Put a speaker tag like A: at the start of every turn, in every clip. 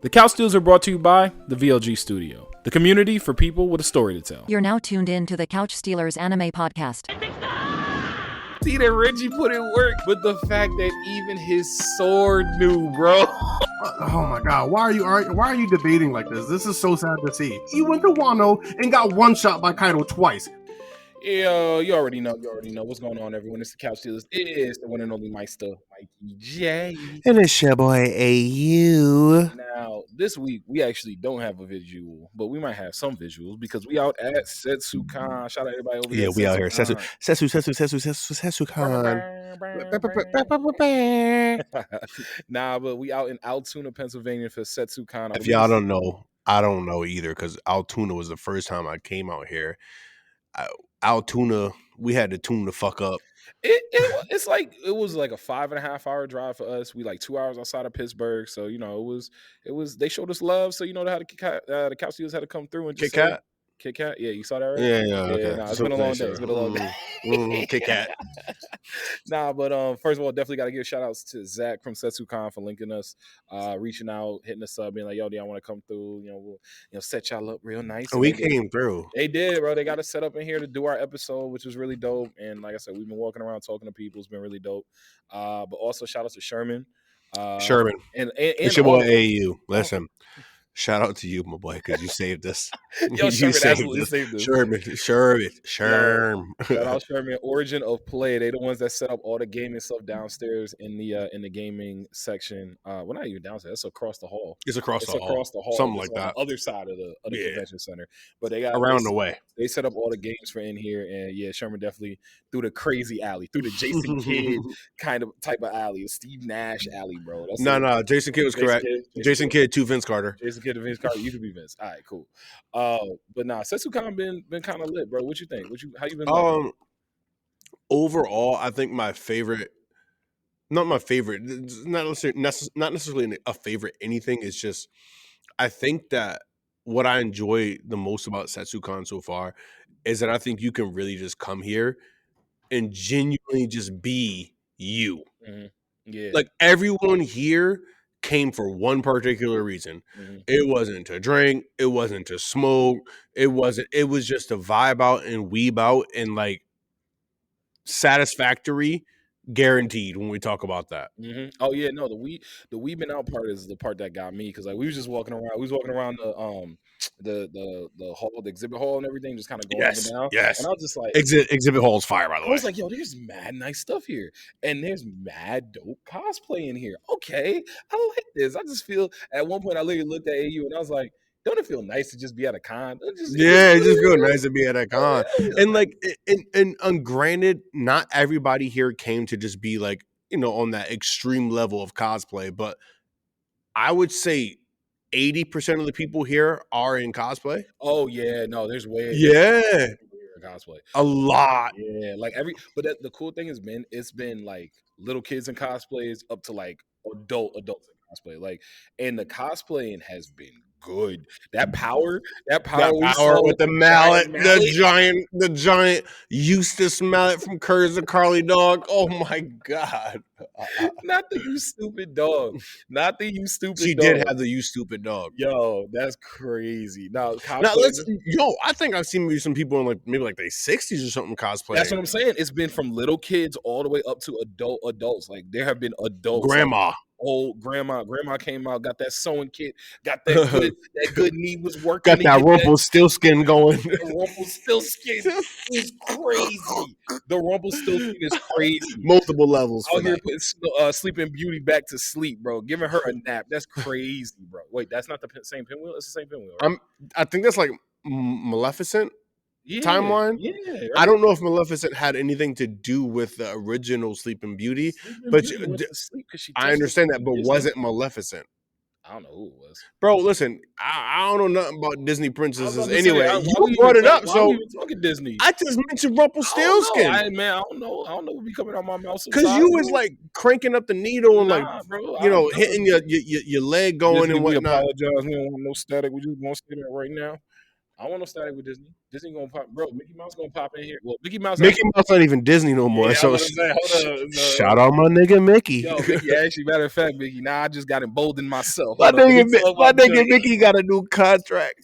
A: The Couch Deals are brought to you by the VLG Studio, the community for people with a story to tell.
B: You're now tuned in to the Couch Stealers anime podcast.
A: See that Reggie put in work, but the fact that even his sword knew, bro.
C: Oh my God! Why are you debating like this? This is so sad to see. He went to Wano and got one shot by Kaido twice.
A: Yo, you already know what's going on, everyone. It's the Couch Dealers. It is the one and only Mikey J.
C: And it's your boy AU.
A: Now, this week we actually don't have a visual, but we might have some visuals because we out at Setsucon. Shout out everybody over there.
C: Yeah, we out here. Setsucon.
A: Nah, but we out in Altoona, Pennsylvania for Setsucon.
C: If y'all don't know, I don't know either because Altoona was the first time I came out here. Altoona, we had to tune the fuck up.
A: It was like a 5.5 hour drive for us. We like 2 hours outside of Pittsburgh, so you know it was. They showed us love, so you know how the Couch Dealers had to come through and just Kit Kat, yeah, you saw that, right?
C: Yeah, okay.
A: Nah, it's been a long day. It's been a long day.
C: Kit Kat.
A: Nah, but first of all, definitely got to give shout outs to Zach from Setsucon for linking us, reaching out, hitting us up, being like, "Yo, do y'all want to come through? We'll set y'all up real nice."
C: And we came through.
A: They did, bro. They got us set up in here to do our episode, which was really dope. And like I said, we've been walking around talking to people. It's been really dope. But also shout out to Sherman. And
C: it's your boy AU. Listen. Shout out to you, my boy, because you saved us.
A: Yo, Sherman absolutely saved us.
C: Sherman.
A: Shout out Sherman. Origin of Play. They the ones that set up all the gaming stuff downstairs in the gaming section. Well, not even downstairs. It's across the hall.
C: It's across the hall. Something like that.
A: Other side of the convention center. But they got
C: around the way.
A: They set up all the games for in here, and yeah, Sherman definitely through the crazy alley, through the Jason Kidd type of alley, Steve Nash alley, bro.
C: No, Jason Kidd was correct. Jason Kidd to Vince Carter.
A: Jason Kidd to Vince Carter. You could be Vince. All right, cool. But nah, Setsucon been kind of lit, bro. What you think? How you been?
C: Overall, I think my favorite, not necessarily a favorite anything. It's just I think that what I enjoy the most about Setsucon so far is that I think you can really just come here and genuinely just be you.
A: Mm-hmm. Yeah,
C: like everyone here came for one particular reason. Mm-hmm. It wasn't to drink, it wasn't to smoke, it was just to vibe out and weeb out and like satisfactory guaranteed when we talk about that.
A: Mm-hmm. Oh yeah, no, the weebing out part is the part that got me because like we was just walking around. We was walking around the hall, the exhibit hall, and everything, just kind of going up and down.
C: Yes,
A: and I was just like,
C: exhibit hall's fire, by the way.
A: I was like, yo, there's mad nice stuff here, and there's mad dope cosplay in here. Okay, I like this. I just feel at one point I literally looked at AU and I was like, don't it feel nice to just be at a con?
C: It just feels nice to be at a con. And like, and granted, not everybody here came to just be like, on that extreme level of cosplay, but I would say 80% of the people here are in cosplay.
A: Oh yeah, no, there's way cosplay.
C: A lot.
A: Yeah, like but the cool thing has been it's been like little kids in cosplays up to like adults in cosplay. Like, and the cosplaying has been good. That power with the mallet, the giant Eustace mallet from Curse the Carly Dog. Oh my God. Not the you stupid dog.
C: She did have the you stupid dog.
A: Yo, that's crazy. Now
C: I think I've seen some people in maybe their 60s or something cosplay.
A: That's what I'm saying. It's been from little kids all the way up to adults. Like there have been adults.
C: Grandma.
A: Old grandma came out, got that sewing kit, got that good knee was working.
C: Got that Rumpelstiltskin going.
A: The Rumpelstiltskin is crazy. The Rumpelstiltskin is crazy.
C: Multiple levels.
A: Out here putting Sleeping Beauty back to sleep, bro. Giving her a nap. That's crazy, bro. Wait, that's not the same pinwheel? It's the same pinwheel, right?
C: I think that's like Maleficent. Timeline.
A: Yeah, right.
C: I don't know if Maleficent had anything to do with the original Sleeping Beauty, but I understand that. But was it Maleficent?
A: I don't know who it was,
C: bro. Listen, I don't know nothing about Disney princesses. Anyway, you brought it up, so
A: talking Disney.
C: I just mentioned Rumpelstiltskin.
A: I don't know what be coming out my mouth.
C: Because you was like cranking up the needle and hitting your leg going and whatnot.
A: We apologize. We don't want no static. We just want to say that right now. I don't want no static with Disney. Disney gonna pop, bro. Mickey Mouse gonna pop in here. Well, Mickey Mouse
C: Mickey
A: actually.
C: Mouse not even Disney no more.
A: Yeah, I
C: So
A: was gonna say, hold on.
C: shout out my nigga Mickey.
A: Yo, Mickey. Actually, matter of fact, Mickey. Now I just got emboldened myself. Hold on, let me talk
C: My
A: my
C: nigga
A: joint.
C: Mickey got a new contract.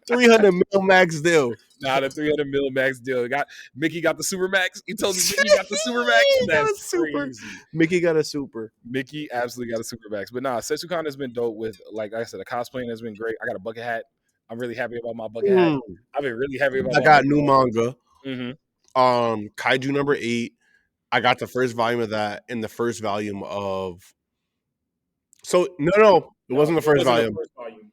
C: 300 mil max deal.
A: Nah, the 300 mil max deal. Mickey got the super max. He told me Mickey got the super max. That's crazy.
C: Mickey got a super.
A: Mickey absolutely got a super max. But nah, Setsucon has been dope with, like I said, the cosplaying has been great. I got a bucket hat. I'm really happy about my bucket hat. I've been really happy about
C: I
A: my
C: got
A: bucket
C: new
A: hat.
C: manga.
A: Mm-hmm.
C: Kaiju number 8. I got the first volume of that in the first volume of. So no, it wasn't the first volume.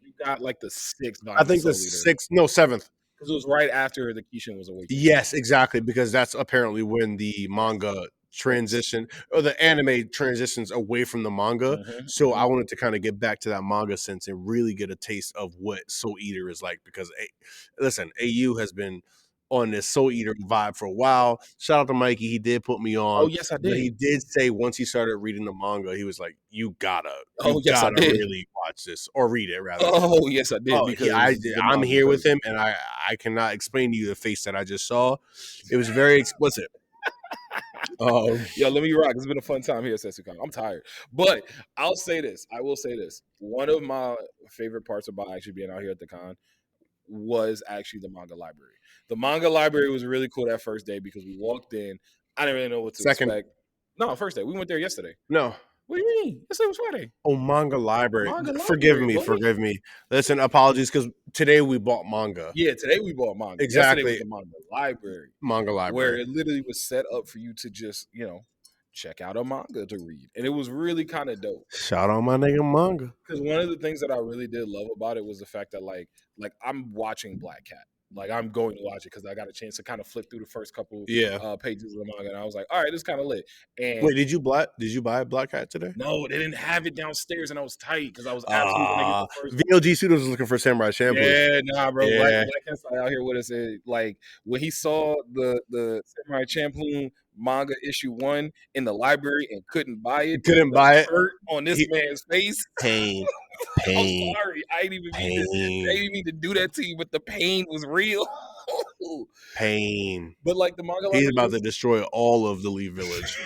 A: You got like the 6th volume.
C: I think the 7th.
A: Because it was right after the Kishin was awakened.
C: Yes, exactly, because that's apparently when the manga transition or the anime transitions away from the manga. So I wanted to kind of get back to that manga sense and really get a taste of what Soul Eater is like, because listen, AU has been on this Soul Eater vibe for a while. Shout out to Mikey, he did put me on.
A: Oh yes, I did.
C: But he did say once he started reading the manga, he was like, "You gotta,
A: I did.
C: really watch this or read it rather."
A: Oh yes, I did.
C: Oh,
A: because
C: I'm here with him, and I cannot explain to you the face that I just saw. It was very explicit.
A: Yo, let me rock. It's been a fun time here at Setsucon. I'm tired, but I'll say this. I will say this. One of my favorite parts about actually being out here at the con was actually the manga library. The manga library was really cool that first day because we walked in. I didn't really know what to expect. No, first day. We went there yesterday.
C: No.
A: What do you mean? Yesterday was Friday.
C: Oh, manga library. Forgive me. Listen, apologies, because today we bought manga.
A: Yeah, today we bought manga.
C: Exactly.
A: Yesterday was the manga library. Where it literally was set up for you to just, check out a manga to read. And it was really kind of dope.
C: Shout out my nigga manga.
A: Because one of the things that I really did love about it was the fact that like I'm watching Black Cat. Like I'm going to watch it because I got a chance to kind of flip through the first couple pages of the manga, and I was like, all right, this is kind of lit. And
C: wait, did you buy Black Cat today?
A: No, they didn't have it downstairs, and I was tight because I was absolutely gonna get the first
C: VLG Studios was looking for Samurai Champloo.
A: Yeah, nah, bro. Yeah. Black Cat's out here with us. Like when he saw the Samurai Champloo manga issue 1 in the library and couldn't buy it. Hurt on this man's face.
C: Pain.
A: I'm sorry. I didn't even mean to do that to you, but the pain was real.
C: Pain.
A: But like the manga,
C: he's about to destroy all of the Lee Village.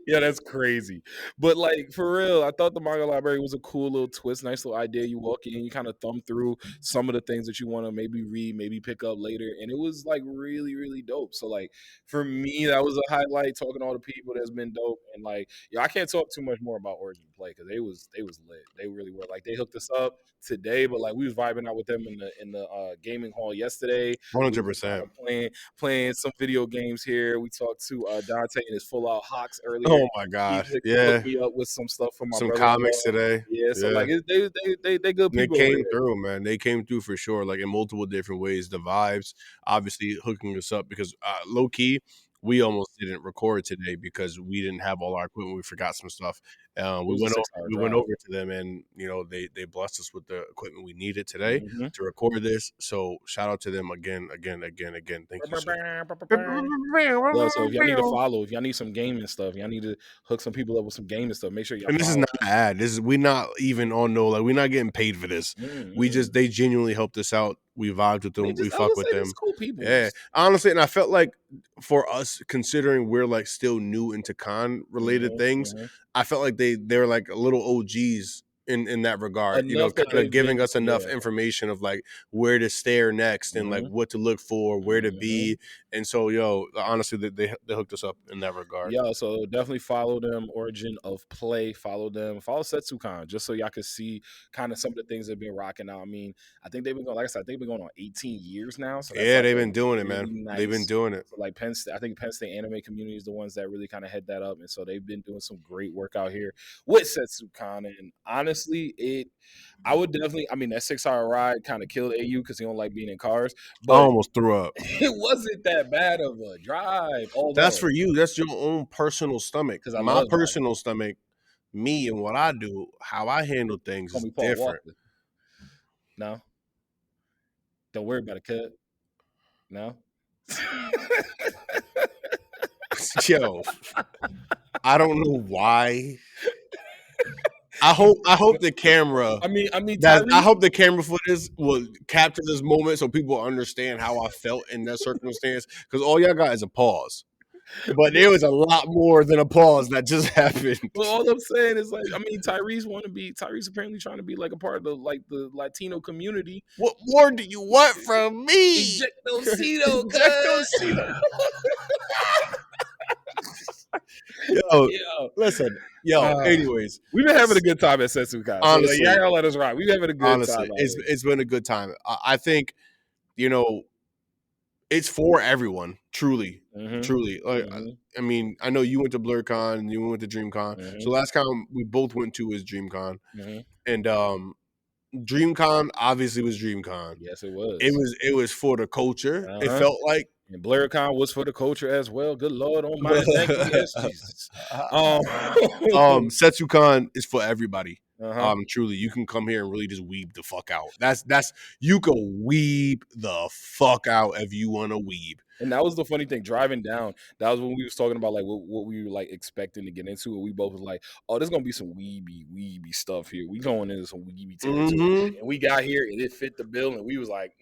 A: Yeah, that's crazy. But like for real, I thought the manga library was a cool little twist, nice little idea. You walk in, you kind of thumb through some of the things that you want to maybe read, maybe pick up later, and it was like really, really dope. So like for me, that was a highlight. Talking to all the people that's been dope, and like I can't talk too much more about Origin Play because they was lit. They really were. Like they hooked us up today, but like we was vibing out with them in the gaming hall yesterday.
C: 100%.
A: Playing some video games here. We talked to Dante and his Full Out Hawks earlier.
C: Oh my god!
A: He hooked me up with some stuff from my
C: some comics today.
A: Yeah, so like they good people.
C: They came through, man. They came through for sure, like in multiple different ways. The vibes, obviously hooking us up because low key, we almost didn't record today because we didn't have all our equipment. We forgot some stuff. We went over to them, and they blessed us with the equipment we needed today to record this. So shout out to them again. Thank you.
A: So if y'all need to follow, if y'all need some gaming stuff, y'all need to hook some people up with some gaming stuff. Make sure y'all.
C: And this is not an ad. We not even on we're not getting paid for this. They genuinely helped us out. We vibed with them. We fuck with them.
A: Cool people.
C: Yeah, honestly, and I felt like for us, considering we're like still new into con related things, I felt like they're like little OGs in that regard. Kind of giving us enough information of like where to stare next and like what to look for, where to be. And so, honestly, they hooked us up in that regard.
A: Yeah, so definitely follow them. Origin of Play, follow them. Follow Setsucon just so y'all can see kind of some of the things they've been rocking out. I mean, I think they've been going, like I said, they've been going on 18 years now. So
C: yeah, they've been doing it, man. Nice. They've been doing it.
A: So like Penn State, I think Penn State anime community is the ones that really kind of head that up, and so they've been doing some great work out here with Setsucon. And honestly, I would definitely. I mean, that 6-hour ride kind of killed AU because he don't like being in cars. But
C: I almost threw up.
A: It wasn't that bad of a drive.
C: That's for you. That's your own personal stomach. Because my personal stomach, me and what I do, how I handle things is different.
A: No. Don't worry about it, cut. No.
C: Yo, I don't know why. I hope the camera.
A: I mean,
C: I
A: Tyrese.
C: hope the camera footage will capture this moment so people understand how I felt in that circumstance. Because all y'all got is a pause, but there was a lot more than a pause that just happened.
A: Well, all I'm saying is like, I mean, Tyrese apparently trying to be like a part of the Latino community.
C: What more do you want from me?
A: Ejectocito,
C: Ejectocito. Yo, listen, anyways,
A: we've been having a good time at Setsucon.
C: Honestly,
A: so y'all let us ride. We've been having a good time.
C: It's been a good time. I think, it's for everyone. Truly. Like, I mean, I know you went to BlurCon and you went to DreamCon. So last time we both went to is DreamCon, and DreamCon obviously was DreamCon.
A: Yes, it was.
C: It was for the culture. It felt like.
A: And BlurCon was for the culture as well. Good Lord Almighty, thank you, yes, Jesus.
C: Setsucon is for everybody. Truly, you can come here and really just weeb the fuck out. That's you can weeb the fuck out if you want to weeb.
A: And that was the funny thing. Driving down, that was when we was talking about like what we were like expecting to get into. And we both was like, "Oh, there's gonna be some weeby stuff here. We going into some weeby territory." And we got here and it fit the bill, and we was like,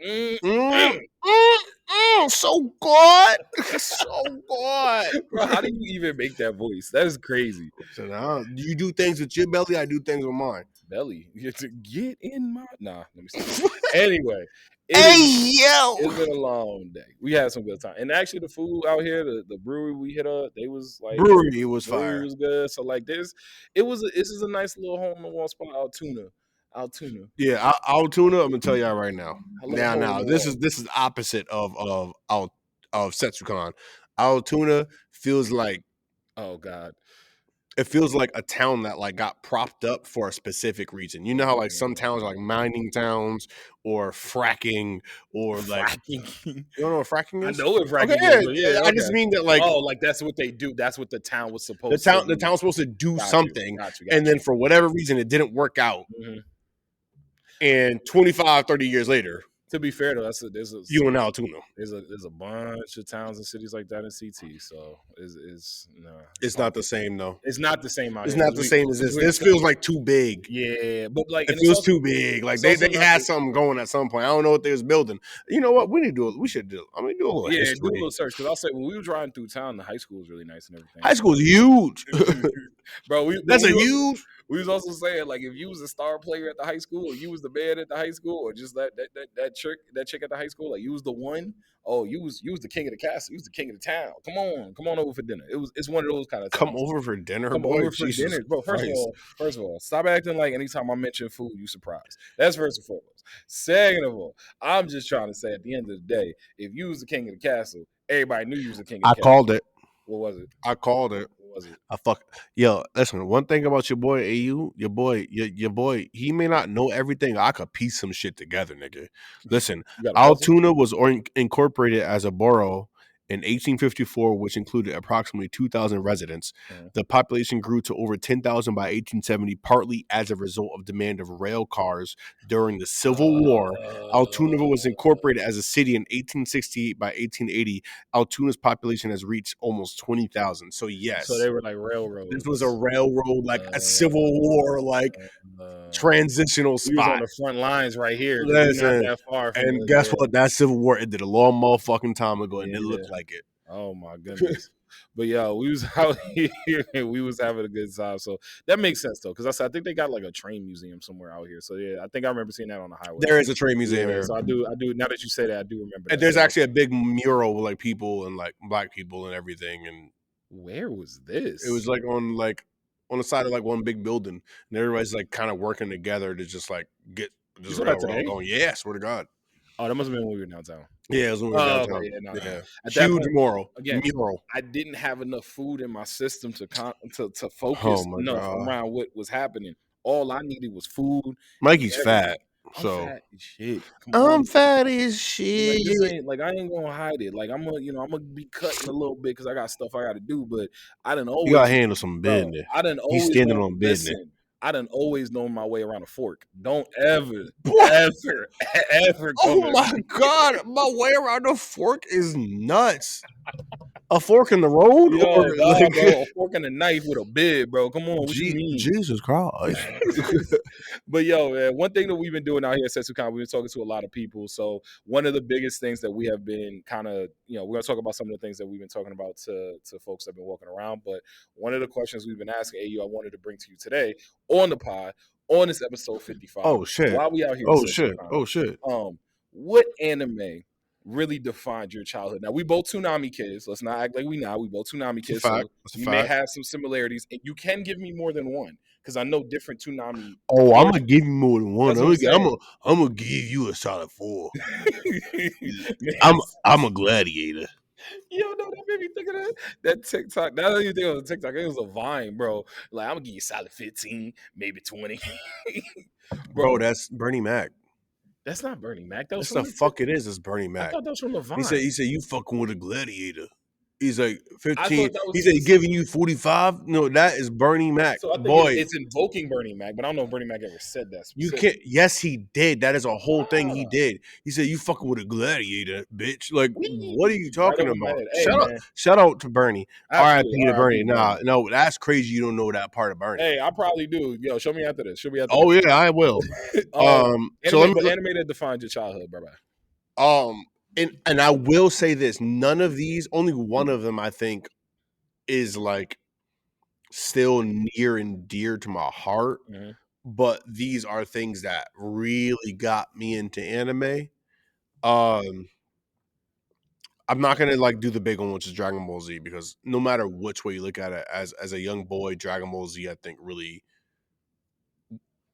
C: so good, so good.
A: Bro, how do you even make that voice? That is crazy.
C: So you do things with your belly, I do things with mine.
A: Belly, you have to get in my let me stop. Anyway.
C: It's
A: been a long day. We had some good time, and actually, the food out here, the brewery we hit up, they was like
C: brewery was fire.
A: It was good. So like this is a nice little home in the wall spot. Altoona.
C: Yeah, Altoona. I'm gonna tell y'all right now. Now this is opposite of Setsucon. Altoona feels like,
A: oh God.
C: It feels like a town that like got propped up for a specific reason. You know how like some towns are like mining towns or fracking or like you don't know what fracking is?
A: I know what fracking is.
C: Yeah, I just mean that like
A: like that's what they do. That's what the town was supposed
C: to do. The town was supposed to do something, and then for whatever reason it didn't work out. And 25, 30 years later.
A: To be fair though,
C: you in Altoona.
A: There's a bunch of towns and cities like that in CT. So
C: it's not the same though.
A: It's not the same.
C: It's not the same as this. This feels like too big.
A: Yeah, but like
C: it feels too big. Like they had something going at some point. I don't know what they was building. You know what? We should do. I'm gonna do a little history.
A: Do a little search because I'll say when we were driving through town, the high school was really nice and everything.
C: High school is huge,
A: bro.
C: Huge.
A: We was also saying like if you was a star player at the high school, or you was the man at the high school, or just that chick at the high school, like you was the one. Oh, you was the king of the castle. You was the king of the town. Come on over for dinner. It's one of those kind of times.
C: Come over for dinner, bro.
A: First of all, stop acting like anytime I mention food, you surprised. That's first and foremost. Second of all, I'm just trying to say at the end of the day, if you was the king of the castle, everybody knew you was the king of the castle.
C: I called it.
A: What was it?
C: I called it. Yo, listen, one thing about your boy AU, your boy, he may not know everything. I could piece some shit together, nigga. Listen, Altoona was incorporated as a borough in 1854, which included approximately 2,000 residents. The population grew to over 10,000 by 1870, partly as a result of demand of rail cars during the Civil War. Altoona was incorporated as a city in 1868. By 1880, Altoona's population has reached almost 20,000. So yes.
A: So they were like railroads.
C: This was a railroad, like a Civil War, like transitional spot.
A: We was on the front lines right here.
C: Listen,
A: not that far from
C: and guess what? That Civil War ended a long motherfucking time ago, and it looked like it.
A: Oh my goodness. But yeah, we was out here and we was having a good time. So that makes sense though, because I think they got like a train museum somewhere out here. So yeah, I think I remember seeing that on the highway.
C: There is a train museum here.
A: So I do. Now that you say that, I do remember.
C: And there's actually a big mural with like people and like black people and everything. And
A: where was this?
C: It was like on the side of like one big building, and everybody's like kind of working together to just like get this railroad going. Yeah, swear to God.
A: Oh, that must have been when we were downtown.
C: Yeah, it was when we were downtown.
A: Okay,
C: Huge mural.
A: I didn't have enough food in my system to focus enough around what was happening. All I needed was food.
C: Mikey's fat. So
A: I'm fat as shit.
C: I'm fat as shit.
A: Like I ain't gonna hide it. Like I'm gonna be cutting a little bit because I got stuff I got to do. But I didn't always.
C: You gotta handle some business.
A: He's
C: standing on business.
A: I didn't always know my way around a fork. Don't ever.
C: Oh my God, my way around a fork is nuts. a fork in the road,
A: Yo,
C: or
A: nah,
C: like
A: bro, a fork and a knife with a bib, bro. Come on, what you mean?
C: Jesus Christ.
A: But yo, man, one thing that we've been doing out here at Setsucon, we've been talking to a lot of people. So one of the biggest things that we have been kind of, we're gonna talk about some of the things that we've been talking about to folks that have been walking around. But one of the questions we've been asking AU, I wanted to bring to you today on the pod, on this episode 55,
C: Oh shit.
A: while we out here at
C: Oh shit.
A: Setsucon,
C: Oh shit.
A: what anime really defined your childhood? Now we both Toonami kids. Let's not act like we not. We both Toonami
C: It's a
A: kids,
C: fact.
A: so
C: It's a
A: we may
C: fact.
A: have some similarities. And you can give me more than one because I know different Toonami.
C: Oh, I'm gonna give you more than one.
A: That's what I'm saying.
C: I'm gonna give you a solid 4.
A: Man,
C: I'm a gladiator.
A: yo, no, that made me think of that TikTok. Now that you think of the TikTok, it was a Vine, bro. Like I'm gonna give you a solid 15, maybe 20.
C: Bro, that's Bernie Mac.
A: That's not Bernie Mac. That was
C: That's
A: from
C: the fuck it is. It's Bernie
A: I
C: Mac.
A: thought that was from the Vine.
C: He said you fucking with a gladiator. He's like
A: I
C: 15.
A: thought that was
C: He said he giving you 45. No, that is Bernie Mac.
A: so I think
C: Boy,
A: it's invoking Bernie Mac, but I don't know if Bernie Mac ever said that
C: you
A: specifically.
C: can't. Yes, he did. That is a whole thing he
A: Ah.
C: did. He said you fucking with a gladiator, bitch. Like,
A: Whee!
C: what are you
A: Right
C: talking
A: over my
C: about?
A: head. Hey, man.
C: Shout out to Bernie.
A: Absolutely.
C: R.I.P. to Bernie.
A: R.I.P.
C: Nah, no, that's crazy. You don't know that part of Bernie.
A: Hey, I probably do. Yo, show me after this. Show me after
C: Oh
A: this.
C: yeah, I will. So let me.
A: Anime that defined your childhood, bye bye.
C: And I will say this: none of these, only one of them, I think, is like still near and dear to my heart.
A: Mm-hmm.
C: But these are things that really got me into anime. I'm not gonna like do the big one, which is Dragon Ball Z, because no matter which way you look at it, as a young boy, Dragon Ball Z, I think really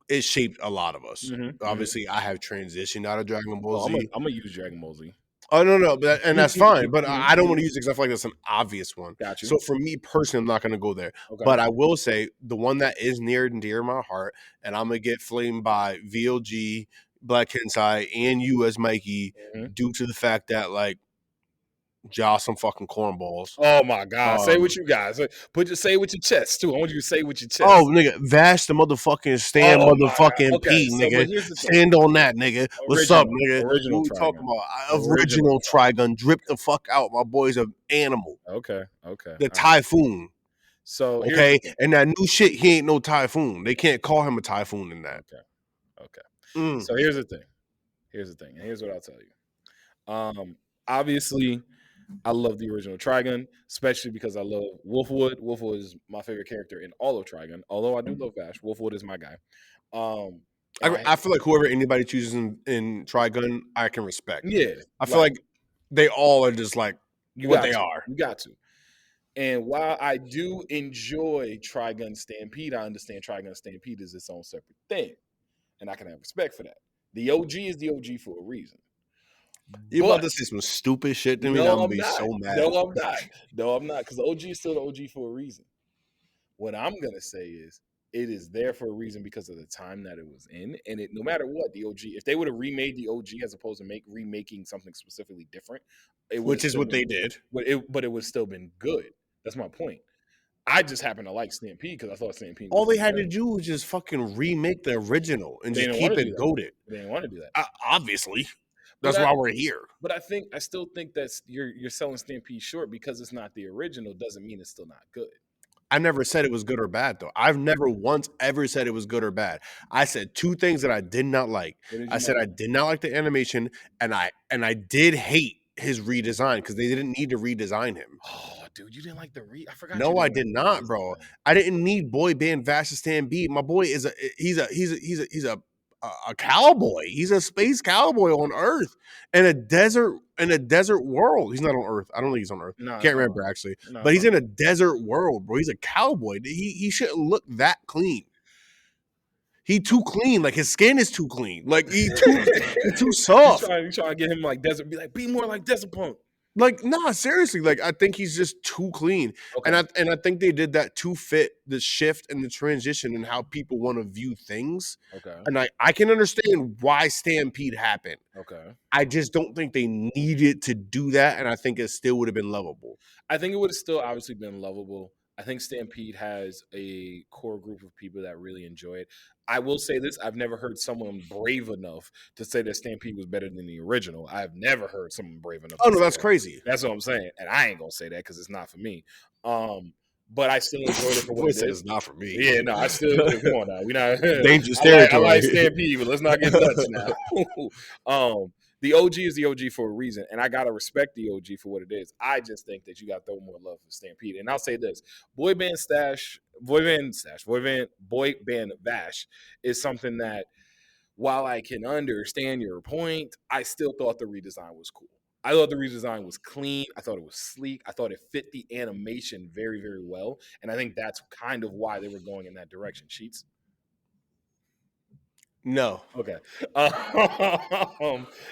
C: it shaped a lot of us.
A: Mm-hmm.
C: Obviously, I have transitioned out of Dragon Ball Z.
A: I'm gonna use Dragon Ball Z.
C: Oh no, and that's fine. But I don't want to use it because I feel like that's an obvious one.
A: Got you.
C: So for me personally, I'm not going to go there.
A: Okay.
C: But I will say the one that is near and dear to my heart, and I'm gonna get flamed by VLG, Black Kensai, and you as Mikey, due to the fact that like y'all some fucking cornballs.
A: Oh my god! Say what you guys say it with your chest too. I want you to say it with your chest.
C: Oh nigga, Vash the motherfucking stand motherfucking P, nigga. Stand on that, nigga. What's up, nigga?
A: Original
C: what we talking about?
A: Original
C: Trigun. Drip the fuck out. My boy's an animal.
A: Okay.
C: The Typhoon.
A: So
C: okay, and that new shit, he ain't no Typhoon. They can't call him a Typhoon in that.
A: Okay. So here's the thing, and here's what I'll tell you. Obviously, I love the original Trigun, especially because I love Wolfwood. Wolfwood is my favorite character in all of Trigun. Although I do love Vash, Wolfwood is my guy.
C: I feel like whoever anybody chooses in Trigun, I can respect.
A: Yeah,
C: I feel like they all are just like what they
A: are. You got to. And while I do enjoy Trigun Stampede, I understand Trigun Stampede is its own separate thing, and I can have respect for that. The OG is the OG for a reason.
C: You're about to say some stupid shit to me. I'm gonna be so mad.
A: No, I'm not. Because the OG is still the OG for a reason. What I'm gonna say is it is there for a reason because of the time that it was in. And it, no matter what, the OG, if they would have remade the OG as opposed to remaking something specifically different,
C: which is what they did.
A: But it would have still been good. That's my point. I just happen to like Stampede because I thought Stampede.
C: All they had to do was just fucking remake the original and just keep it goated.
A: They didn't want to do that.
C: Obviously. That's why we're here.
A: But I still think that you're selling Stampede short because it's not the original. Doesn't mean it's still not good.
C: I never said it was good or bad, though. I've never once ever said it was good or bad. I said two things that I did not like. I said I did not like the animation, and I did hate his redesign because they didn't need to redesign him.
A: Oh, dude, you didn't like the I forgot.
C: No, I did not, bro. I didn't need boy band Vash to Stampede. My boy is a cowboy. He's a space cowboy on Earth in a desert world. He's not on Earth. I don't think he's on Earth.
A: No,
C: can't remember actually. But he's in a desert world, bro. He's a cowboy. He shouldn't look that clean. He too clean. Like his skin is too clean. Like he too soft.
A: You trying to get him like desert. Be more like Desert Punk.
C: Like, nah, seriously. Like, I think he's just too clean. Okay. And I think they did that to fit the shift and the transition and how people want to view things.
A: Okay.
C: And I can understand why Stampede happened.
A: Okay.
C: I just don't think they needed to do that, and I think it still would have been lovable.
A: I think it would have still obviously been lovable. I think Stampede has a core group of people that really enjoy it. I will say this: I've never heard someone brave enough to say that Stampede was better than the original. I've never heard someone brave enough
C: Oh
A: to
C: no,
A: say
C: that's
A: that.
C: crazy.
A: That's what I'm saying, and I ain't gonna say that because it's not for me. But I still enjoyed it for what
C: Boy
A: it
C: said
A: is.
C: it's not for me.
A: Yeah, no, I still come on now. We not
C: Dangerous
A: I like
C: territory.
A: Stampede, but let's not get nuts now. The OG is the OG for a reason, and I gotta respect the OG for what it is. I just think that you gotta throw more love for Stampede. And I'll say this: boy band bash is something that, while I can understand your point, I still thought the redesign was cool. I thought the redesign was clean. I thought it was sleek. I thought it fit the animation very, very well. And I think that's kind of why they were going in that direction. Sheets?
C: No.
A: Okay.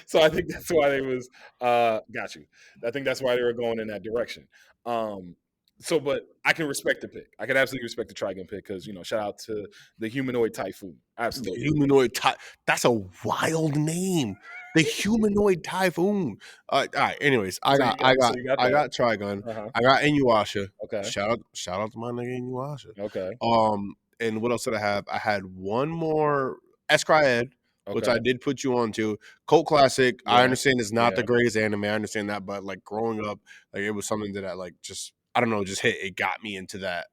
A: So I think that's why they was got you. I think that's why they were going in that direction. But I can respect the pick. I can absolutely respect the Trigon pick because shout out to the humanoid typhoon. Absolutely.
C: Humanoid that's a wild name. The humanoid typhoon. All right. Anyways, I
A: So
C: got
A: that.
C: Trigun.
A: Uh-huh.
C: I got Inuyasha.
A: Okay.
C: Shout out to my nigga Inuyasha.
A: Okay.
C: And what else did I have? I had one more Escryed, which
A: Okay.
C: I did put you on to. Cult classic. I
A: Yeah.
C: understand it's not the
A: Yeah.
C: greatest anime. I understand that, but like growing up, like it was something that I like just I don't know, just hit. It got me into that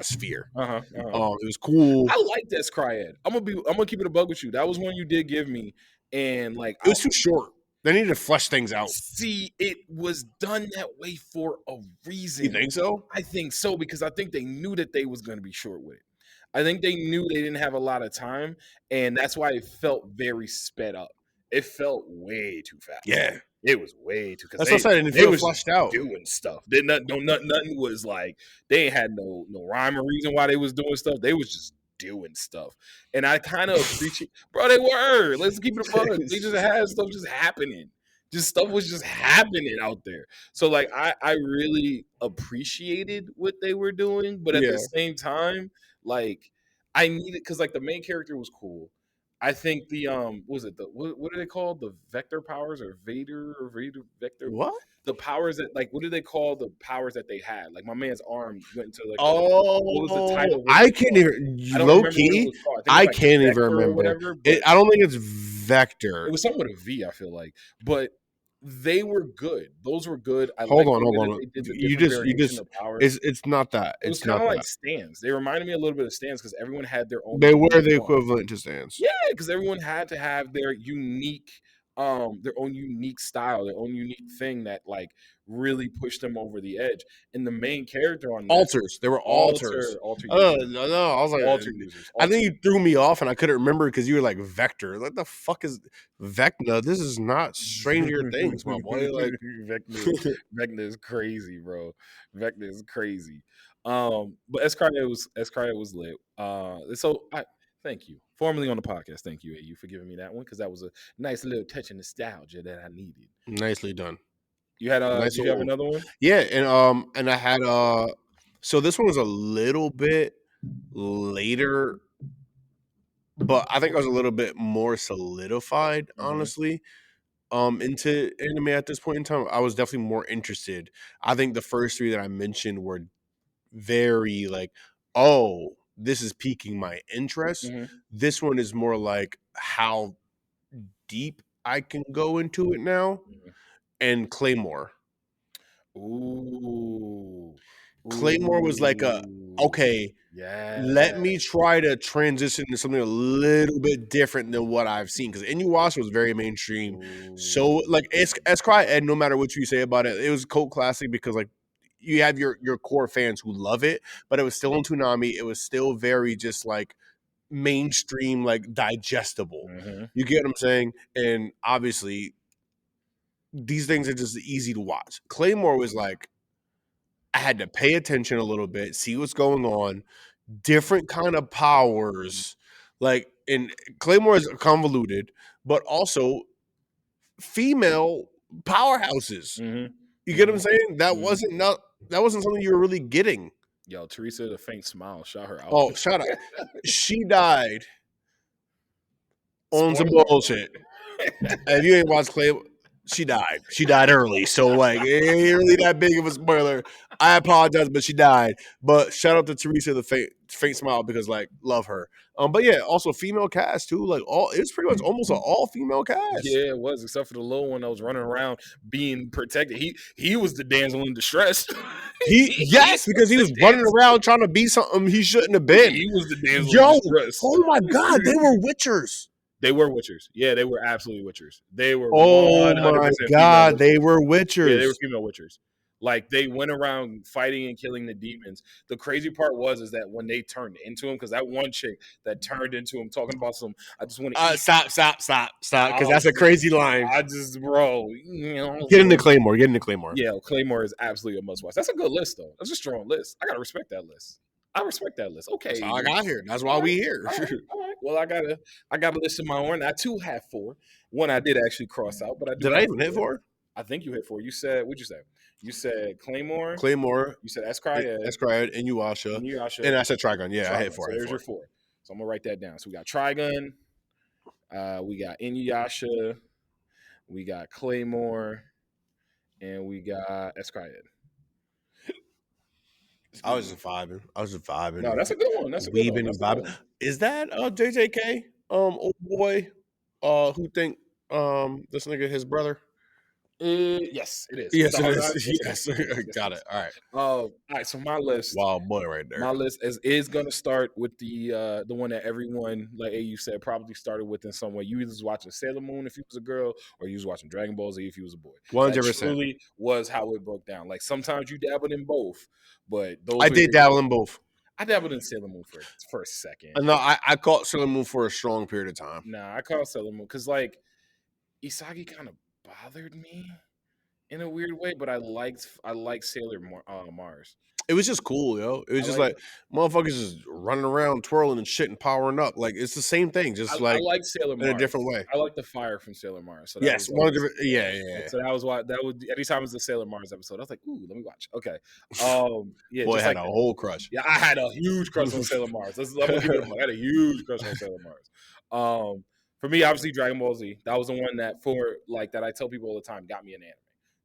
C: sphere. It was cool.
A: I like that Cryad. I'm gonna keep it a bug with you. That was one you did give me, and like
C: It was too short. They needed to flesh things out.
A: see, it was done that way for a reason.
C: You think so?
A: I think so because I think they knew that they was gonna be short with it. I think they knew they didn't have a lot of time, and that's why it felt very sped up. It felt way too fast.
C: Yeah.
A: It was way too because
C: That's what I said. And it
A: they
C: feel
A: was
C: flushed out.
A: doing stuff. Nothing was like they ain't had no rhyme or reason why they was doing stuff. They was just doing stuff, and I kind of appreciate, bro. They were. Let's keep it a bug. They just had stuff just happening. Just stuff was just happening out there. So like I really appreciated what they were doing, but at
C: Yeah.
A: the same time, like I needed because like the main character was cool. I think the was it the what are they called, the vector powers or Vader vector,
C: What?
A: the powers that like what do they call the powers that they had, like my man's arm went into like
C: Oh,
A: what was the title?
C: I can't even
A: I don't
C: low
A: remember what it
C: key.
A: was called. I think it
C: I
A: was like
C: can't even
A: Vector or
C: remember.
A: whatever, but
C: I don't think it's
A: it
C: Vector.
A: was somewhat a V, I feel like, but they were good. Those were good. I
C: Hold
A: liked
C: on,
A: the way
C: hold
A: that
C: on.
A: they did the
C: You
A: different variation
C: just
A: of powers.
C: it's not that.
A: It was
C: It's
A: kind
C: not
A: of
C: that.
A: like stands. They reminded me a little bit of stands because everyone had their own.
C: They were
A: unique
C: the
A: one.
C: equivalent to stands.
A: Yeah, because everyone had to have their own unique style, their own unique thing that like really pushed them over the edge. And the main character on that
C: Alters. They were alters.
A: alter
C: No,
A: users,
C: I was like,
A: alter users.
C: I think you threw me off, and I couldn't remember because you were like Vector. What the fuck is Vecna? This is not Stranger Things, my boy. Like
A: Vecna is crazy, bro. Vecna is crazy. But Escryet was lit. So I thank you. Formerly on the podcast, thank you, AU, for giving me that one because that was a nice little touch of nostalgia that I needed.
C: nicely done.
A: You had
C: Nice
A: did you have another one?
C: Yeah, and I had so this one was a little bit later, but I think I was a little bit more solidified, honestly. Into anime at this point in time. I was definitely more interested. I think the first three that I mentioned were very like, oh, this is piquing my interest.
A: Mm-hmm.
C: This one is more like how deep I can go into it now.
A: Mm-hmm.
C: And Claymore.
A: Ooh.
C: Claymore was like okay,
A: yeah.
C: let me try to transition to something a little bit different than what I've seen. Because Inuyasha was very mainstream. So like Cry Ed, no matter what you say about it, it was cult classic because like you have your core fans who love it, but it was still on Toonami. It was still very just like mainstream, like digestible.
A: Mm-hmm.
C: You get what I'm saying? And obviously these things are just easy to watch. Claymore was like, I had to pay attention a little bit, see what's going on, different kind of powers. Like, and Claymore is convoluted, but also female powerhouses.
A: Mm-hmm.
C: You get what I'm saying? That wasn't something you were really getting.
A: Yo, Teresa, the faint smile, shout her out.
C: Oh, shut up. She died on some bullshit. If you ain't watched Claymore, she died. She died early, so like it ain't really that big of a spoiler. I apologize, but she died. But shout out to Teresa, the faint smile, because like love her. But yeah, also female cast too. Like it's pretty much almost an all female cast.
A: Yeah, it was, except for the little one that was running around being protected. He was the damsel in distress.
C: Yes, because he was running around trying to be something he shouldn't have been.
A: He was the damsel
C: Yo,
A: in distress.
C: oh my god, they were witchers.
A: They were witchers. Yeah, they were absolutely witchers. They were.
C: Oh my god, they were witchers.
A: Yeah, they were female witchers. Like they went around fighting and killing the demons. The crazy part is that when they turned into him, because that one chick that turned into him talking about some, I just want to
C: stop, because that's a crazy line.
A: I just, bro, you know,
C: get into Claymore.
A: Yeah, Claymore is absolutely a must watch. That's a good list though. That's a strong list. I gotta respect that list. I respect that list. Okay,
C: that's how I got here. That's why we here.
A: All right. Well, I got a list of my own. I too have 4. One I did actually cross out, but
C: did I even hit 4?
A: I think you hit 4. You said, what'd you say? You said Claymore.
C: You
A: said Escryed,
C: and Inuyasha. And I said Trigun. Yeah, I hit 4.
A: So there's your 4. So I'm gonna write that down. So we got Trigun, we got Inuyasha, we got Claymore, and we got Escryed.
C: I was just vibing.
A: No, that's a good one. That's a good one.
C: And vibing. Is that JJK? Old boy, who think this nigga his brother?
A: Yes, it is.
C: Yes, got it.
A: All right. So my list,
C: wild boy, right there.
A: My list is gonna start with the one that everyone, like AU said, probably started with in some way. You either was watching Sailor Moon if you was a girl, or you was watching Dragon Ball Z if you was a boy.
C: 100%.
A: That truly was how it broke down. Like sometimes you dabbled in both, but those
C: I did dabble in both.
A: I dabbled in Sailor Moon for a second.
C: No, I caught Sailor Moon for a strong period of time.
A: Nah, I caught Sailor Moon because like Isagi kind of bothered me in a weird way, but I liked Sailor Mars.
C: It was just cool, yo. It was just like motherfuckers just running around, twirling and shit and powering up. Like it's the same thing, just I
A: like Sailor Mars
C: in a different way.
A: I like the fire from Sailor Mars. So
C: yes,
A: yeah. So that was why anytime it was the Sailor Mars episode, I was like, ooh, let me watch. Okay. Yeah.
C: Boy,
A: just
C: had a whole crush.
A: Yeah, I had a huge crush on Sailor Mars. I had a huge crush on Sailor Mars. For me, obviously Dragon Ball Z. That was the one that that I tell people all the time got me an anime.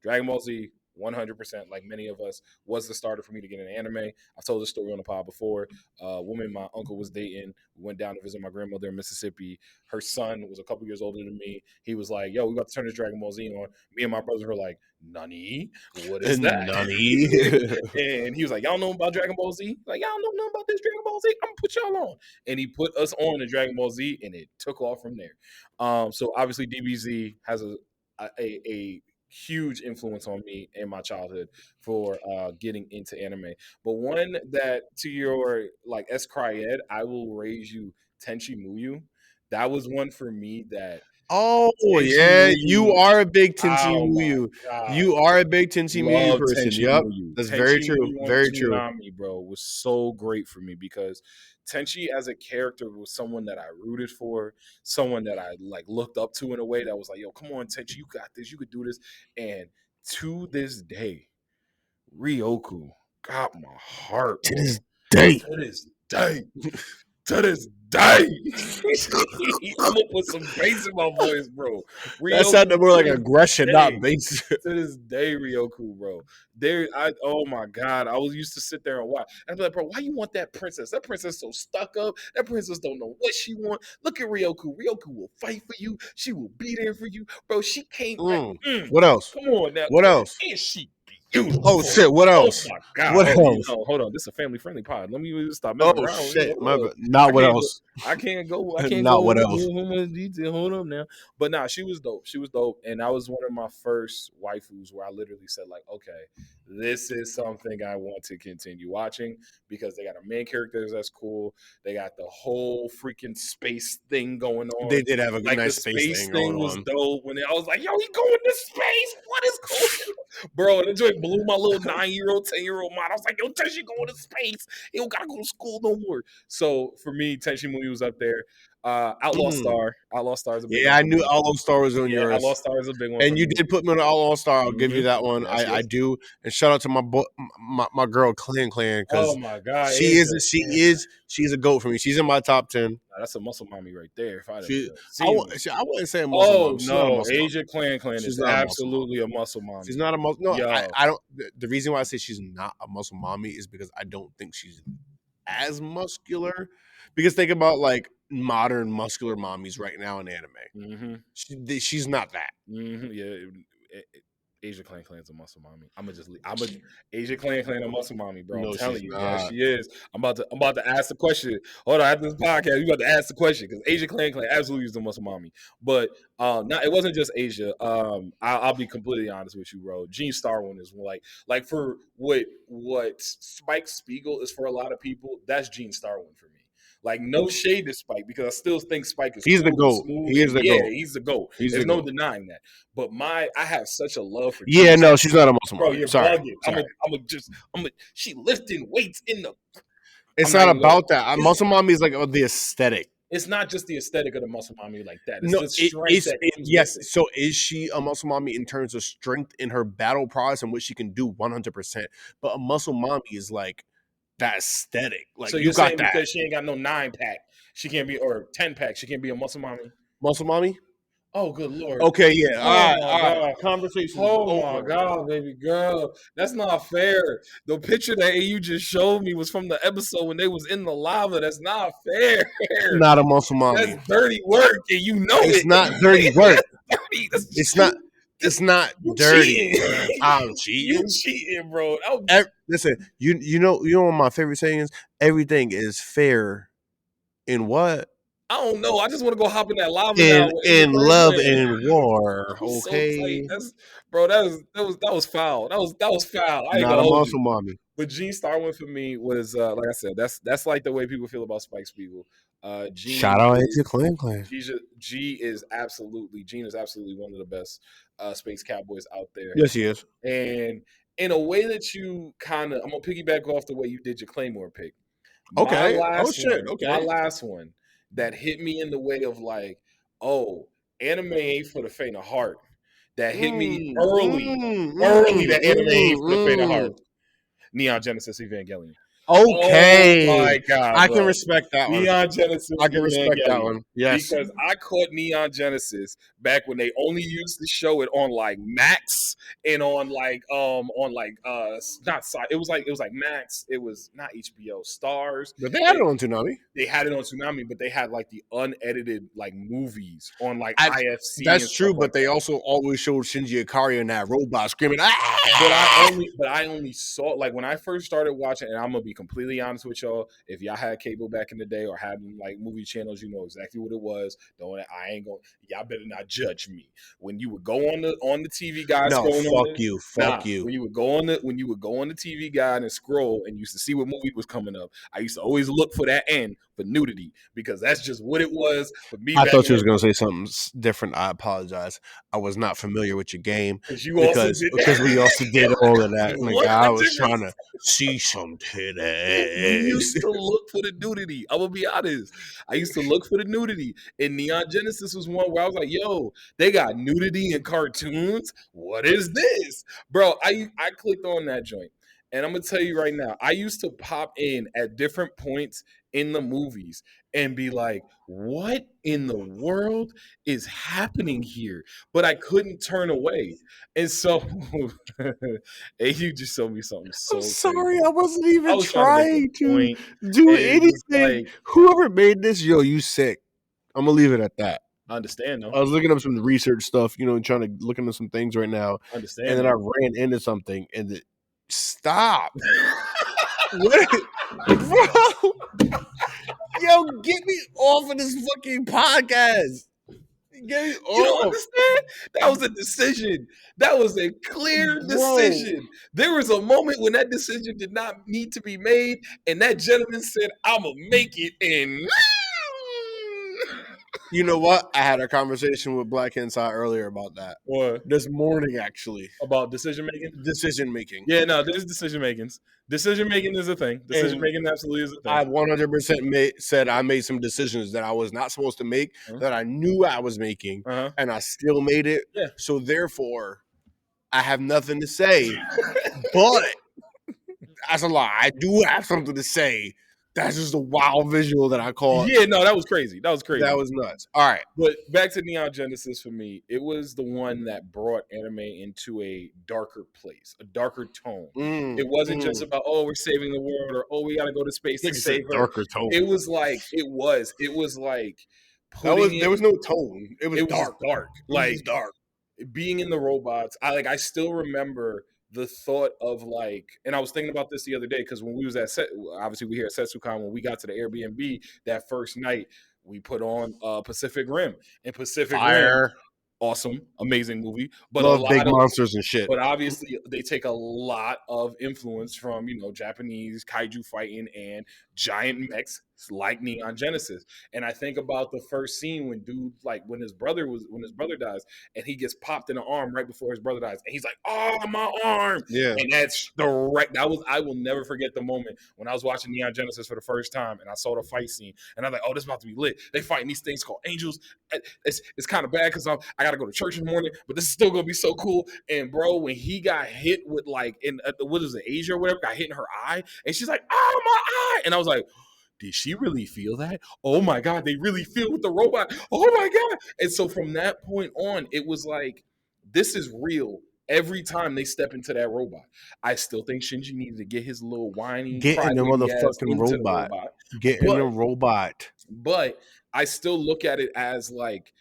A: Dragon Ball Z, 100%, like many of us, was the starter for me to get an anime. I've told this story on the pod before. A woman my uncle was dating. We went down to visit my grandmother in Mississippi. Her son was a couple years older than me. He was like, yo, we about to turn this Dragon Ball Z on. Me and my brother were like, Nani? What is that?
C: Nani?
A: And he was like, y'all know about Dragon Ball Z? Like, y'all know nothing about this Dragon Ball Z? I'm going to put y'all on. And he put us on the Dragon Ball Z, and it took off from there. So obviously DBZ has a huge influence on me in my childhood for getting into anime. But one that, to your like Escryed, I will raise you Tenchi Muyo. That was one for me that.
C: Oh yeah, you are a big Tenchi Muyo. You are a big Tenchi Muyo person. Yep, that's very true. Very true.
A: Toonami, bro, was so great for me because Tenchi as a character was someone that I rooted for, someone that I like looked up to in a way that was like, yo, come on, Tenchi, you got this, you could do this. And to this day, Ryoku got my heart.
C: To this day.
A: To this day. I'm gonna put some bass in my voice, bro.
C: That sounded more like aggression, not bass.
A: To this day, Ryoku, bro. Oh my god, I was used to sit there and watch. I'd be like, bro, why you want that princess? That princess so stuck up. That princess don't know what she want. Look at Ryoku. Ryoku will fight for you. She will be there for you, bro. She can't.
C: What else?
A: Come on now.
C: What else?
A: Is she beautiful?
C: Oh shit! What else?
A: Oh my god!
C: What else?
A: Hold on. This is a family-friendly pod. Let me stop.
C: Oh shit! Not what else?
A: I can't go. I can't
C: not
A: go
C: what else?
A: Detail. Hold up now. But nah, she was dope. She was dope, and that was one of my first waifus where I literally said like, okay, this is something I want to continue watching because they got a main character that's cool. They got the whole freaking space thing going on.
C: They did have a
A: like
C: nice
A: the
C: space thing going
A: was
C: on.
A: Dope when I was like, yo, he going to space. What is cool? Bro, that joint blew my little 9-year-old, 10-year-old mind. I was like, yo, Tenchi going to space. He don't gotta go to school no more. So for me, Tenchi Muyo was up there. Outlaw Star. Outlaw Star is a big one.
C: Yeah, I knew Outlaw Star was on
A: Yeah,
C: yours.
A: Outlaw Star is a big one.
C: And
A: for
C: you
A: me.
C: did put me on the Outlaw Star. I'll give you that one.
A: Yes,
C: I
A: yes.
C: do. And shout out to my girl Clan
A: Oh
C: because
A: my god,
C: she's a goat for me. She's in my top 10.
A: That's a muscle mommy right there. If I'd
C: She,
A: seen her.
C: I wouldn't say a muscle
A: Oh
C: mom. She's not a
A: no,
C: muscle mom.
A: Asia Clan
C: She's
A: is
C: not a muscle mom.
A: absolutely a muscle mommy.
C: She's not a muscle. No,
A: Yo.
C: I don't. The reason why I say she's not a muscle mommy is because I don't think she's as muscular. Because think about like modern muscular mommies right now in anime. She's not that.
A: Yeah, Asia Clan is a muscle mommy. I'm a Asia Clan a muscle mommy, bro.
C: No,
A: I'm telling
C: she's
A: you,
C: not.
A: yeah, she is. I'm about to ask the question. Hold on, after this podcast, we about to ask the question because Asia Clan absolutely is the muscle mommy. But it wasn't just Asia. I'll be completely honest with you, bro. Gene Starwin is like for what Spike Spiegel is for a lot of people. That's Gene Starwin for me. Like no shade to Spike because I still think Spike is
C: He's
A: cool
C: the GOAT.
A: smooth.
C: He is the GOAT.
A: He's the GOAT.
C: He's
A: There's
C: the
A: no
C: GOAT.
A: denying that. But I have such a love for
C: Yeah,
A: Gene.
C: no, she's not a muscle
A: Bro,
C: mommy.
A: you're
C: Sorry.
A: bugging. She lifting weights in the.
C: It's not about that. Muscle mommy is like the aesthetic.
A: It's not just the aesthetic of the muscle mommy like that. It's
C: No,
A: the strength that comes
C: yes.
A: with it.
C: So is she a muscle mommy in terms of strength in her battle prowess and what she can do 100%? But a muscle mommy is like that aesthetic. Like
A: So
C: you got
A: saying
C: that
A: because she ain't got no 9-pack, she can't be or 10-pack, she can't be a muscle mommy.
C: muscle mommy.
A: Oh, good lord.
C: Okay, yeah. All right.
A: Conversation. Oh my god, baby girl, that's not fair. The picture that AU just showed me was from the episode when they was in the lava. That's not fair.
C: Not a muscle mommy.
A: That's dirty work, and you know
C: it's not dirty work.
A: It's
C: not. It's not dirty. I'm cheating.
A: You cheating, bro.
C: Listen, you know what my favorite saying is? Everything is fair in what?
A: I don't know. I just want to go hop in that lava
C: in,
A: now.
C: In love and war. Okay.
A: So that was foul. That was foul. I ain't
C: not
A: gonna
C: a muscle mommy.
A: But Gene Starwin for me was like I said, that's like the way people feel about Spike Spiegel. Gene
C: shout out Asia Clan.
A: Gene is absolutely one of the best space cowboys out there.
C: Yes, he is.
A: And in a way that you I'm gonna piggyback off the way you did your Claymore pick.
C: Okay.
A: My last one that hit me in the way of like, oh, anime ain't for the faint of heart. That hit me early. That anime ain't for the faint of heart. Neon Genesis Evangelion.
C: Okay.
A: Oh my god.
C: I can respect that one.
A: Neon Genesis.
C: I can respect that one. Yes.
A: Because I caught Neon Genesis back when they only used to show it on like Max and on like not it was like Max, it was not HBO, Stars.
C: But they had it on Toonami.
A: They had it on Toonami, but they had like the unedited like movies on like IFC.
C: That's true, but they also always showed Shinji Ikari and that robot screaming.
A: But I only saw like when I first started watching, and I'm gonna be completely honest with y'all. If y'all had cable back in the day or had like movie channels, you know exactly what it was. I ain't gonna. Y'all better not judge me. When you would go on the TV guide,
C: no, fuck you.
A: When you would go on the TV guide and scroll and used to see what movie was coming up, I used to always look for that end for nudity because that's just what it was for me.
C: I thought you was gonna say something different. I apologize. I was not familiar with your game because we also did all of that. Like, I was trying to see some titties.
A: We used to look for the nudity. I'm gonna be honest. I used to look for the nudity, and Neon Genesis was one where I was like, "Yo, they got nudity in cartoons. What is this, bro?" I clicked on that joint. And I'm going to tell you right now, I used to pop in at different points in the movies and be like, what in the world is happening here? But I couldn't turn away. And so, you just showed me something so
C: I'm sorry,
A: crazy.
C: I wasn't even trying to do anything. Like, whoever made this, yo, you sick. I'm going to leave it at that.
A: I understand, though.
C: I was looking up some research stuff, trying to look into some things right now.
A: I understand.
C: And then I ran into something and stop. What? Bro. Yo, get me off of this fucking podcast. Get me off.
A: You don't understand? That was a decision. That was a clear decision. There was a moment when that decision did not need to be made, and that gentleman said, I'm going to make it, and
C: You know what? I had a conversation with Black Inside earlier about that.
A: What?
C: This morning, actually.
A: About decision making?
C: Decision making.
A: Yeah, no, there's decision makings. Decision making is a thing. Decision making absolutely is a thing.
C: I 100% said I made some decisions that I was not supposed to make, that I knew I was making, and I still made it.
A: Yeah.
C: So therefore, I have nothing to say. But that's a lie. I do have something to say. That's just a wild visual that I caught.
A: Yeah, no, that was crazy. That was crazy.
C: That was nuts. All right.
A: But back to Neon Genesis for me, it was the one that brought anime into a darker place, a darker tone. It wasn't just about, oh, we're saving the world, or oh, we gotta go to space to save her.
C: Darker tone.
A: It was like there was
C: no tone. It was dark.
A: Like
C: it was dark.
A: Being in the robots, I still remember the thought of like, and I was thinking about this the other day because when we was obviously we here at Setsucon, when we got to the Airbnb that first night, we put on Pacific Rim, and Pacific Rim, awesome, amazing movie, but
C: love big monsters and shit.
A: But obviously, they take a lot of influence from Japanese kaiju fighting and giant mechs like Neon Genesis. And I think about the first scene when when his brother dies, and he gets popped in the arm right before his brother dies, and he's like, "Oh, my arm!"
C: Yeah,
A: and that's direct. I will never forget the moment when I was watching Neon Genesis for the first time, and I saw the fight scene, and I'm like, "Oh, this is about to be lit." They fighting these things called angels. It's kind of bad because I got to go to church in the morning, but this is still gonna be so cool. And bro, when he got hit with what is it, Asia or whatever, got hit in her eye, and she's like, "Oh, my eye!" and I was like, did she really feel that? Oh my God, they really feel with the robot. Oh my God. And so from that point on, it was like, this is real. Every time they step into that robot, I still think Shinji needed to get his little whiny,
C: get in the motherfucking robot. Get in the robot.
A: But I still look at it as like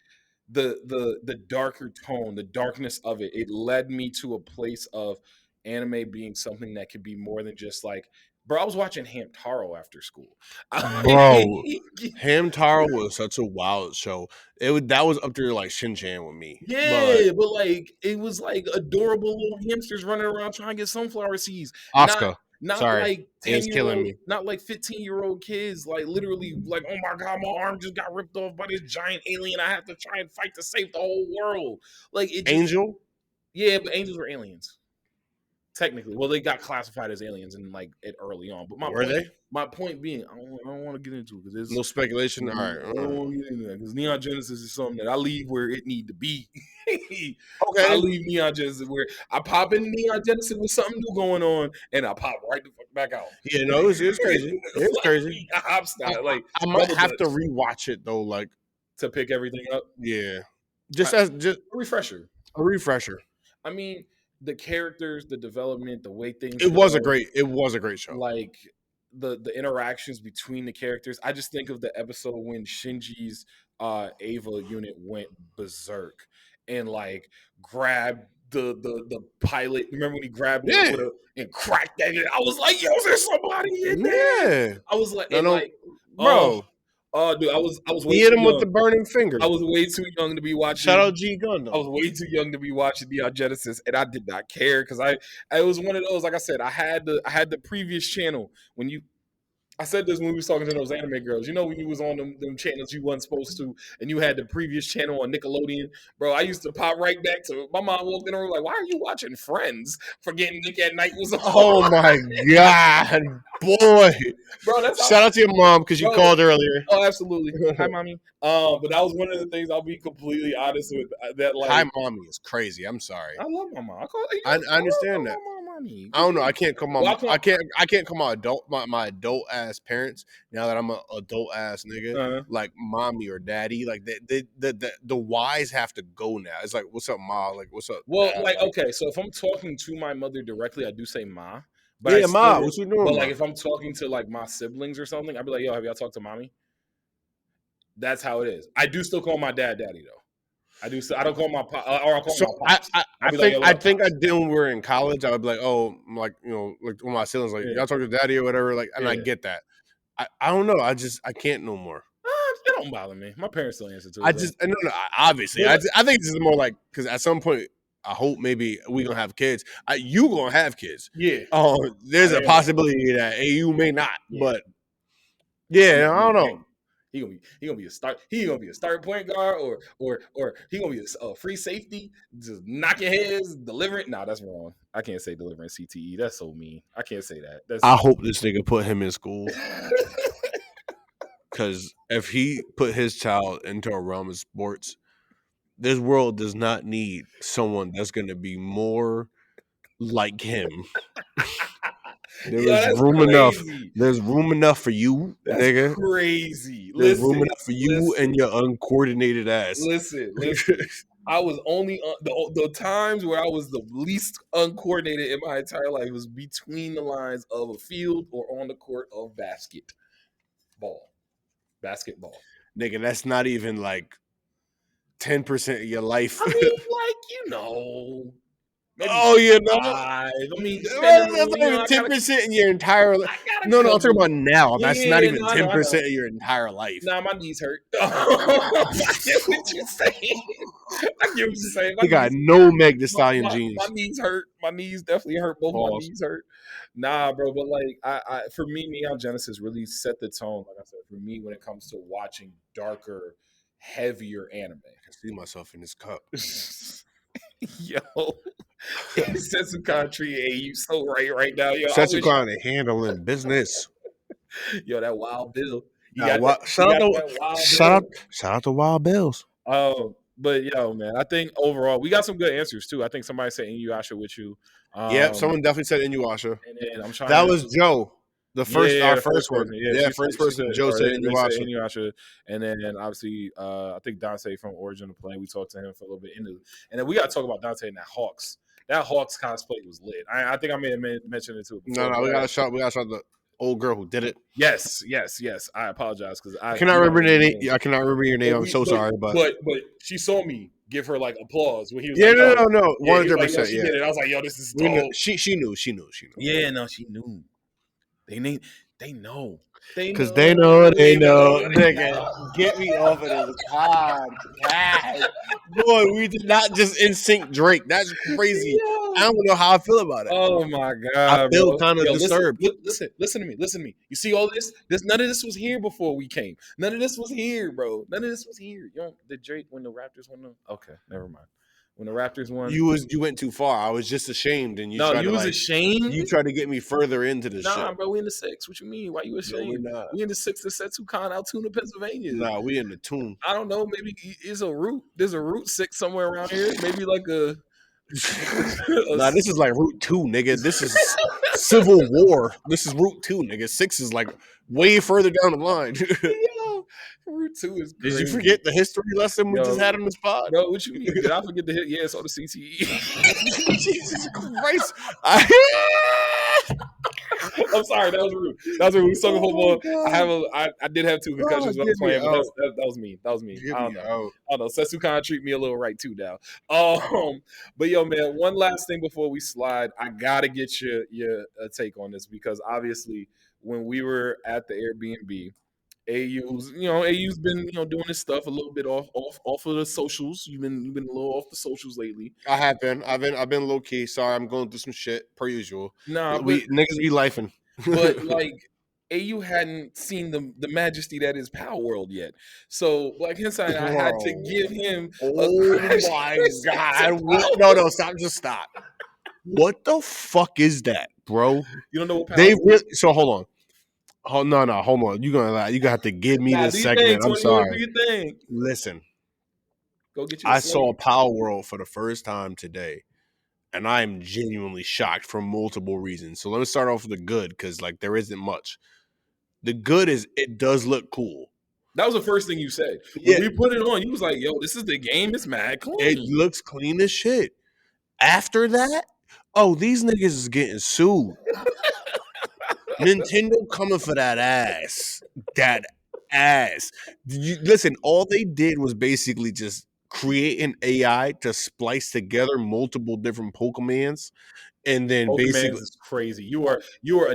A: the darker tone, the darkness of it. It led me to a place of anime being something that could be more than just like, bro, I was watching Hamtaro after school.
C: Bro, Hamtaro was such a wild show. That was up there like Shin-Chan with me.
A: Yeah, but like it was like adorable little hamsters running around trying to get sunflower seeds.
C: Oscar.
A: Not
C: sorry,
A: like
C: 10-year-old,
A: not like 15-year-old kids, like literally like, oh my God, my arm just got ripped off by this giant alien. I have to try and fight to save the whole world. Like it
C: Angel?
A: Yeah, but angels were aliens. Technically, well, they got classified as aliens and like it early on. But my point being, I don't want to get into it because there's
C: no speculation. All right,
A: I don't want to get into that because Neon Genesis is something that I leave where it need to be.
C: Okay,
A: I leave Neon Genesis where I pop in Neon Genesis with something new going on, and I pop right the fuck back out.
C: Yeah, no, it's crazy. It's crazy.
A: I
C: might have to rewatch it though, like
A: to pick everything up.
C: Yeah, just a
A: refresher.
C: A refresher.
A: I mean, the characters, the development, the way things.
C: It was a great show.
A: Like the interactions between the characters. I just think of the episode when Shinji's Ava unit went berserk and like grabbed the pilot. Remember when he grabbed it and cracked that? I was like, yo, is there somebody in there? Yeah. I was like,
C: bro.
A: Oh, dude, I was way
C: he hit him with the burning finger.
A: I was way too young to be watching.
C: Shout out G Gundam.
A: I was way too young to be watching Neon Genesis, and I did not care because I was one of those. Like I said, I had the previous channel when you. I said this when we was talking to those anime girls. You know, when you was on them channels you wasn't supposed to, and you had the previous channel on Nickelodeon, bro. I used to pop right back to my mom walked in and was like, "Why are you watching Friends?" Forgetting Nick at Night was on.
C: Oh my God, boy,
A: bro! That's
C: shout out to your mom because you called earlier.
A: Oh, absolutely. Hi, mommy. But that was one of the things. I'll be completely honest with that. Like,
C: hi, mommy is crazy. I'm sorry.
A: I love my mom.
C: I understand that. I don't know. I can't come on. I can't come on adult my adult ass parents now that I'm an adult ass nigga. Like mommy or daddy. Like the Y's have to go now. It's like, what's up, ma? Like, what's up?
A: Well, like, okay. So if I'm talking to my mother directly, I do say ma.
C: But yeah, ma. What you doing?
A: But like, if I'm talking to like my siblings or something, I'd be like, yo, have y'all talked to mommy? That's how it is. I do still call my dad daddy though. I do. I don't call my pop. Or I call my pops.
C: I think I did when we were in college. I would be like, oh, like like when my siblings like, y'all talk to daddy or whatever. Like, and I get that. I don't know. I can't no more.
A: It don't bother me. My parents still answer to it.
C: No, obviously. I think this is more like because at some point I hope maybe we gonna have kids. You gonna have kids.
A: Yeah.
C: There's a possibility that AU may not, but yeah, I don't know.
A: He gonna be a start. He gonna be a start point guard, or he gonna be a free safety, just knocking heads, delivering. Nah, that's wrong. I can't say delivering CTE. That's so mean. I can't say that. That's
C: I hope this nigga put him in school.
A: so
C: Because if he put his child into a realm of sports, this world does not need someone that's going to be more like him. There
A: Yo,
C: is
A: that's
C: room enough.
A: crazy.
C: There's room enough for you,
A: That's
C: nigga.
A: crazy.
C: There's room enough for you and your uncoordinated ass.
A: Listen. I was only the times where I was the least uncoordinated in my entire life was between the lines of a field or on the court of basketball.
C: Nigga, that's not even like 10% of your life.
A: I mean, like, you know. Maybe
C: Oh, you know.
A: 5. I mean,
C: That's not even 10% in your entire life. No, I'm talking about now. That's not even 10% of your entire life.
A: Nah, my knees hurt. I get what you're saying.
C: You got no Meg Thee Stallion jeans.
A: My knees hurt. My knees definitely hurt. Both my knees hurt. Nah, bro, but like, I for me, Neon Genesis really set the tone. Like I said, for me, when it comes to watching darker, heavier anime,
C: I can see myself in this cup.
A: Yo, Setsucon tree, you so right now, yo.
C: Setsucon and handling business.
A: Yo, that Wild Bill.
C: Shout out to Wild Bills.
A: But yo, man, I think overall we got some good answers too. I think somebody said Inuyasha with you.
C: Yep, someone definitely said Inuyasha.
A: And then I'm trying.
C: That was Joe. Our first one.
A: First person.
C: Joe said
A: Inuyasha. And then obviously, I think Dante from Origin of Play. We talked to him for a little bit. And then we got to talk about Dante and that Hawks. That Hawks cosplay was lit. I think I may have mentioned it too.
C: No, we got to shout the old girl who did it. Yes.
A: I apologize because I
C: cannot remember your name. I cannot remember your name. I'm so sorry,
A: but she saw me give her like applause when he was.
C: Yeah, like, no, 100%.
A: Like, she did it. I was like, yo, this is dope.
C: She knew.
A: Yeah, no, she knew. They know.
C: Because they know. Nigga, get me off of this podcast. Boy, we did not just NSYNC Drake. That's crazy. I don't know how I feel about it.
A: Oh my god,
C: I feel kind of disturbed.
A: Listen to me. You see all this? None of this was here before we came. None of this was here, bro. None of this was here. Did Drake when the Raptors won them? Okay, never mind. When the Raptors won,
C: you went too far. I was just ashamed, and you
A: ashamed.
C: You tried to get me further into this shit.
A: Nah, bro, we in the 6. What you mean? Why you ashamed?
C: No,
A: we in the 6 to Setsucon, Altoona, Pennsylvania.
C: Nah, we in the tune.
A: I don't know. Maybe there's a route 6 somewhere around here. Maybe like a.
C: Nah, this is like Route 2, nigga. This is Civil War. This is Route 2, nigga. 6 is like way further down the line.
A: Yo, Route 2 is crazy.
C: Did you forget the history lesson we just had on the spot?
A: No, what you mean? Did I forget the hit? Yeah, it's on the CTE.
C: Jesus Christ.
A: I'm sorry, that was rude. We was talking football. I did have 2 concussions when I was playing, but that was me. I don't know. Setsucon treat me a little right too now. But yo, man, one last thing before we slide, I gotta get your take on this because obviously when we were at the Airbnb, AU's been doing this stuff a little bit off of the socials. You've been a little off the socials lately.
C: I have been. I've been low key. Sorry, I'm going through some shit per usual.
A: Nah,
C: niggas be lifing.
A: But like AU hadn't seen the majesty that is Palworld yet. So like Inside, I had to give him.
C: Oh my god! No, stop! Just stop. What the fuck is that, bro?
A: You don't know what Palworld is?
C: So hold on. Oh no! Hold on. You're gonna have to give me this segment. I'm sorry. Listen,
A: go get your.
C: I saw Palworld for the first time today, and I am genuinely shocked for multiple reasons. So let me start off with the good because like there isn't much. The good is it does look cool.
A: That was the first thing you said. When we put it on, you was like, "Yo, this is the game. It's mad clean.
C: It looks clean as shit." After that, these niggas is getting sued. Nintendo coming for that ass. Listen, all they did was basically just create an AI to splice together multiple different Pokemons, and then basically
A: is crazy. You are a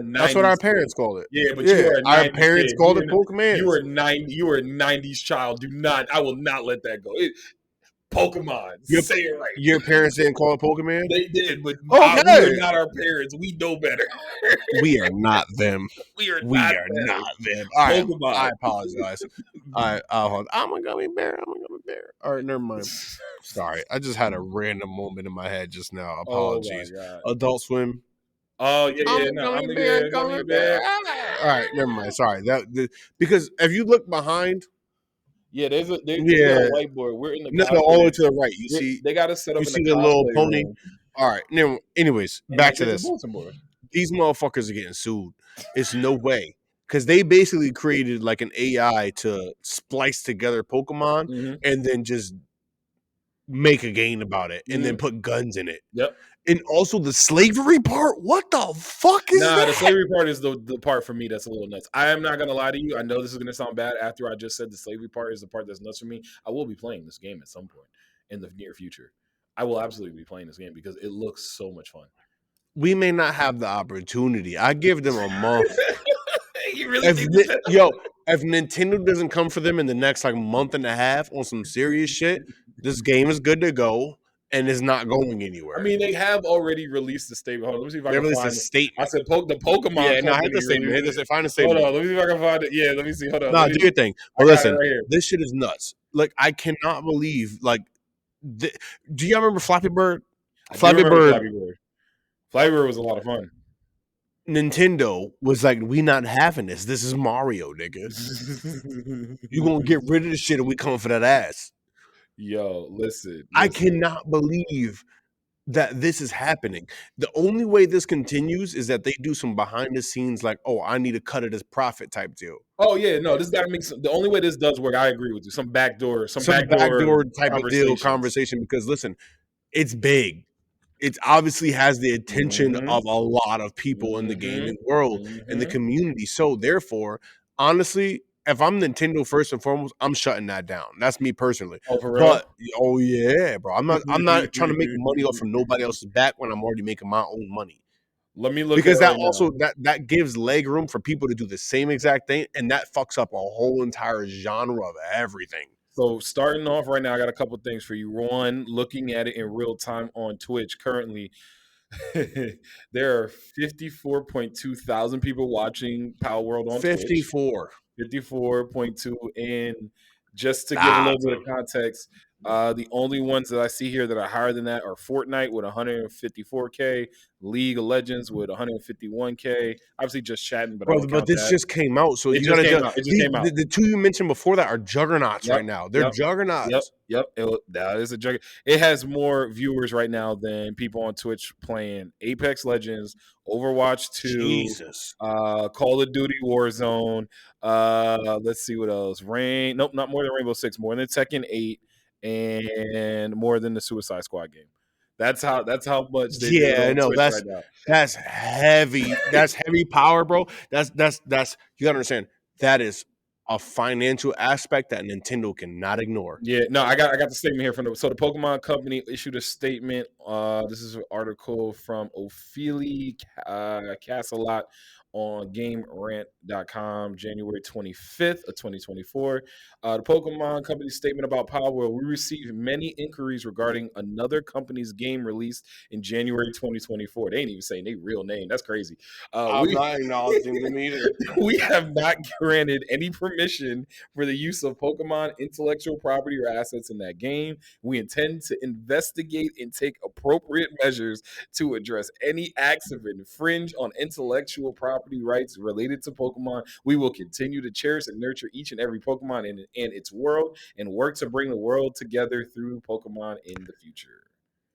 A: 90s.
C: That's what our parents called it.
A: Yeah, but you are a 90s
C: our parents
A: kid.
C: called it Pokemon.
A: You are a 90s child. I will not let that go. Pokemon.
C: Your,
A: Say it right.
C: your parents didn't call it Pokemon?
A: They did, but we are
C: Okay.
A: not our parents. We know better.
C: We are not them.
A: We are
C: We
A: not
C: are
A: them.
C: not them. All right.
A: Pokemon.
C: I apologize. All right. I'm a gummy bear. I'm a gummy bear. All right. Never mind. Sorry. I just had a random moment in my head just now.
A: Oh my
C: Apologies.
A: god.
C: Adult Swim.
A: Oh yeah,
C: I'm
A: yeah.
C: a
A: No,
C: gummy
A: I'm
C: bear,
A: a
C: gummy
A: gummy
C: bear.
A: bear.
C: All right, never mind. Sorry. Because if you look behind,
A: Yeah, they got a
C: yeah,
A: whiteboard. We're in the
C: no, all the way
A: cosplay.
C: to the right. You see,
A: They got us set
C: you
A: up in the
C: see the little
A: cosplay
C: pony.
A: room,
C: All right. Anyways,
A: and
C: back
A: like
C: to
A: there's a
C: this.
A: bulletin board.
C: These motherfuckers are getting sued. It's no way. Because they basically created like an AI to splice together Pokemon
A: Mm-hmm.
C: and then just make a game about it and then
A: Mm-hmm.
C: put guns in it.
A: Yep.
C: And also the slavery part. What the fuck is
A: Nah, the
C: that?
A: slavery part is the part for me that's a little nuts. I am not gonna lie to you. I know this is gonna sound bad after I just said the slavery part is the part that's nuts for me. I will be playing this game at some point in the near future. I will absolutely be playing this game because it looks so much fun.
C: We may not have the opportunity. I give them a month.
A: You really think that?
C: If Nintendo doesn't come for them in the next like month and a half on some serious shit, this game is good to go and is not going anywhere.
A: I mean, they have already released the statement. Hold on, let me see if I
C: They
A: can
C: released a
A: find it. I
C: statement.
A: said the Pokemon
C: Yeah, no,
A: company
C: hit the statement.
A: released it.
C: Find a
A: Hold
C: statement.
A: on, let me see if I can find it. Yeah, let me see. Hold on.
C: No, do your thing.
A: I
C: But
A: got it
C: listen,
A: right here.
C: this shit is nuts. Like, I cannot believe, like, do you remember Flappy Bird?
A: I do
C: Flappy
A: remember
C: Bird,
A: Flappy Bird. Flappy Bird was a lot of fun.
C: Nintendo was like, we not having this. This is Mario, nigga. You gonna get rid of the shit and we coming for that ass.
A: Yo, listen.
C: I cannot believe that this is happening. The only way this continues is that they do some behind the scenes, like, oh, I need to cut it as profit type deal.
A: Oh yeah, no, this got to make some. The only way this does work, I agree with you. Some backdoor
C: Type of deal conversation because listen, it's big. It obviously has the attention
A: Mm-hmm.
C: of a lot of people in the
A: Mm-hmm.
C: gaming world and the
A: Mm-hmm.
C: community. So therefore, honestly, if I'm Nintendo first and foremost, I'm shutting that down. That's me personally.
A: Oh, for real?
C: But oh yeah, bro. I'm not trying to make money off from nobody else's back when I'm already making my own money.
A: Let me look at
C: Because
A: it
C: that
A: right
C: also
A: now.
C: that gives leg room for people to do the same exact thing, and that fucks up a whole entire genre of everything.
A: So starting off right now, I got a couple things for you. One, looking at it in real time on Twitch currently, there are 54.2 thousand people watching Palworld on Twitch.
C: 54.
A: 54.2. And just to give a little
C: That's
A: bit of context, the only ones that I see here that are higher than that are Fortnite with 154K, League of Legends with 151K. Obviously, just chatting, but I
C: Bro,
A: don't
C: but
A: count
C: this
A: that.
C: just came out, so
A: It
C: you
A: just
C: gotta
A: came
C: do
A: out. It just came out.
C: the two you mentioned before that are juggernauts
A: Yep.
C: right now. They're
A: Yep.
C: juggernauts.
A: That is a juggernaut. It has more viewers right now than people on Twitch playing Apex Legends, Overwatch 2,
C: Jesus.
A: Call of Duty Warzone. Let's see what else. Nope, not more than Rainbow Six, more than Tekken 8, and more than the Suicide Squad game. That's how much they do it
C: Yeah,
A: on
C: no,
A: Twitch right now.
C: that's heavy. That's heavy power, bro. That's you gotta understand. That is a financial aspect that Nintendo cannot ignore.
A: Yeah, no, I got the statement here from the Pokemon Company issued a statement. This is an article from Ophelia Casalot on GameRant.com, January 25th of 2024. The Pokemon Company statement about Power World. We received many inquiries regarding another company's game released in January 2024. They ain't even saying their real name. That's crazy.
C: I'm not acknowledging them either.
A: We have not granted any permission for the use of Pokemon intellectual property or assets in that game. We intend to investigate and take appropriate measures to address any acts of infringe on intellectual property rights related to Pokemon. We will continue to cherish and nurture each and every Pokemon in its world and work to bring the world together through Pokemon in the future.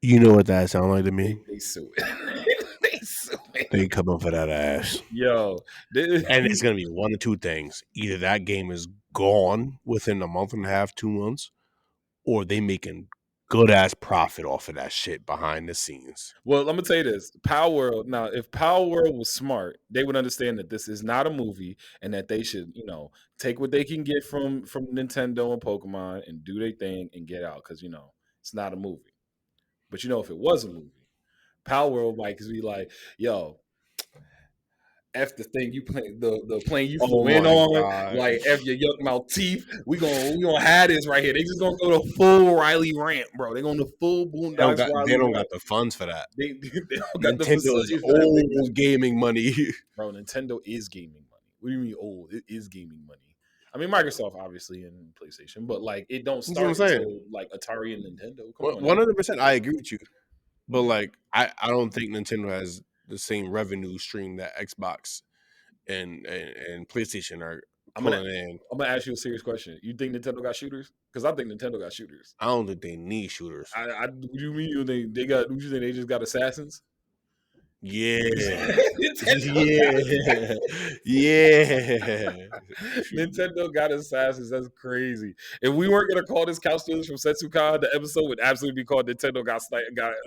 C: You know what that sounds like to me?
A: They sue it. They sue it.
C: They coming for that ass.
A: Yo.
C: And it's gonna be one of two things. Either that game is gone within a month and a half, 2 months, or they making good ass profit off of that shit behind the scenes.
A: Well, let me tell you this. Palworld, now, if Palworld was smart, they would understand that this is not a movie and that they should, take what they can get from Nintendo and Pokemon and do their thing and get out because, it's not a movie. But, if it was a movie, Palworld might be like, yo, F the thing you play, the plane you
C: Oh
A: flew in
C: my
A: on,
C: God.
A: like F your yuck mouth teeth. We gonna have this right here. They just gonna go to full Riley rant, bro. They going to full Boondocks
C: They
A: Riley
C: don't
A: rant.
C: got the funds for that.
A: They don't got the
C: Nintendo is
A: facilities for that big
C: old gaming money.
A: bro. Nintendo is gaming money. What do you mean old? It is gaming money. I mean Microsoft obviously and PlayStation, but like it don't
C: That's what
A: start
C: I'm saying.
A: until like Atari and Nintendo. Come on,
C: 100%, I agree with you. But like, I don't think Nintendo has the same revenue stream that Xbox and PlayStation are
A: I'm
C: pulling in.
A: gonna ask you a serious question. You think Nintendo got shooters? Because I think Nintendo got shooters.
C: I don't think they need shooters.
A: What do you mean they got? Do you think they just got assassins?
C: Yeah.
A: Nintendo
C: yeah.
A: Nintendo got assassins. That's crazy. If we weren't gonna call this Couch Stealers from Setsucon, the episode would absolutely be called Nintendo got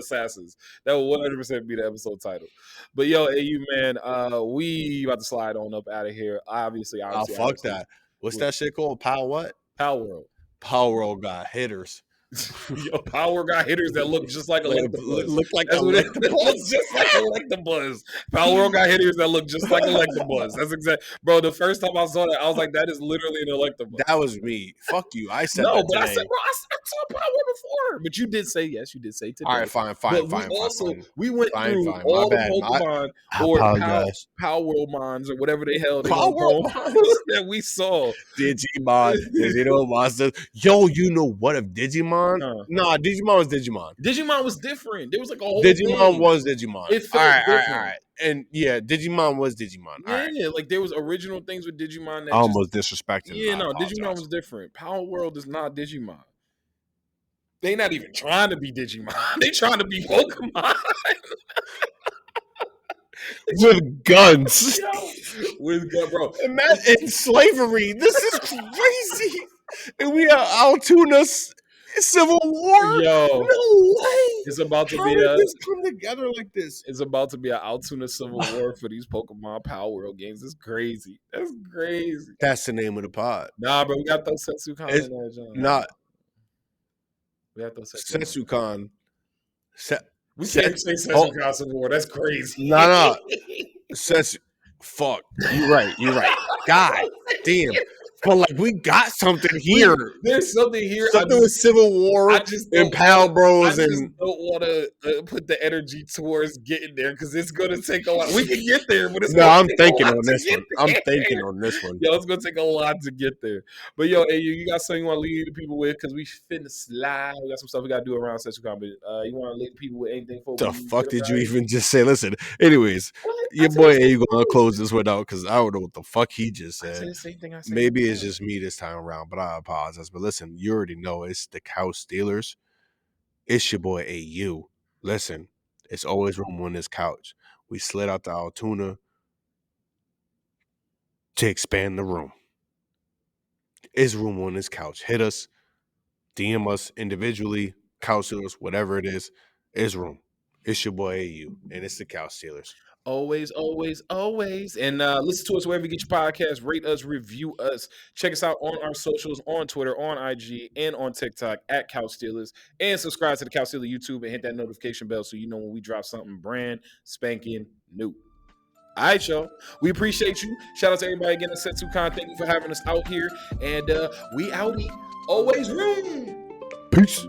A: assassins. That would 100% be the episode title. But yo, AU man, we about to slide on up out of here. Obviously.
C: Fuck that. What's that shit called? Palworld got hitters.
A: Yo, Power got hitters that look just like Electabuzz.
C: Look like
A: That's what
C: Electabuzz.
A: it looks just like Electabuzz. Power got hitters that look just like Electabuzz. That's exact, bro. The first time I saw that, I was like, "That is literally an Electabuzz."
C: That was me. Fuck you. I said
A: no,
C: that
A: but
C: today.
A: I saw Power before. But you did say yes. You did say today.
C: All right, fine.
A: We went through
C: fine.
A: all
C: My
A: the
C: bad.
A: Pokemon
C: I
A: or
C: apologize.
A: Palworld mons or whatever the hell they
C: Palworld
A: that we saw.
C: Digimon, Digital Monsters. Yo, you know what? If Digimon, nah, Digimon was Digimon.
A: Digimon was different. There was like a whole
C: Digimon
A: thing.
C: was Digimon.
A: It felt different.
C: All right. And yeah, Digimon was Digimon.
A: Yeah, like there was original things with Digimon that
C: I almost disrespected.
A: Yeah, no, Digimon was different. Palworld is not Digimon. They not even trying to be Digimon. They trying to be Pokemon.
C: With guns.
A: With guns, bro.
C: In slavery. This is crazy. And we are Altoona's Civil War.
A: Yo,
C: no way.
A: It's about to
C: How
A: be
C: did this come together like this?
A: It's about to be an Altoona Civil War for these Pokemon Palworld games. It's crazy. That's crazy.
C: That's the name of the pod.
A: Nah, bro, we got those Setsucon in there, John.
C: Not.
A: We got those
C: Setsucon.
A: We can't say Setsucon Civil War. That's crazy.
C: No. Fuck. You're right. God damn. But like we got something here.
A: There's something here.
C: Something with Civil War and Pal Bros. I just
A: don't want to put the energy towards getting there because it's going to take a lot. We can get there, but it's
C: I'm thinking on this one. Yo,
A: it's going to take a lot to get there. But yo, hey, you got something you want to leave the people with? Because we finna slide. We got some stuff we got to do around Setsucon. But you want to leave people with anything?
C: The fuck did you even just say? Listen, anyways, your boy A gonna close this one out because I don't know what the fuck he just said. Maybe it's just me this time around, but I apologize. But listen, you already know it's the Couch Stealers. It's your boy AU. Listen, it's always room on this couch. We slid out to Altoona to expand the room. It's room on this couch. Hit us, DM us individually, Couch Stealers, whatever it is. It's room. It's your boy AU, and it's the Couch Stealers.
A: Always. And listen to us wherever you get your podcasts. Rate us, review us. Check us out on our socials, on Twitter, on IG, and on TikTok at Couch Stealers. And subscribe to the Couch Stealer YouTube and hit that notification bell so you know when we drop something brand spanking new. All right, y'all. We appreciate you. Shout out to everybody again at Setsucon. Thank you for having us out here. And we outie. Always room.
C: Peace.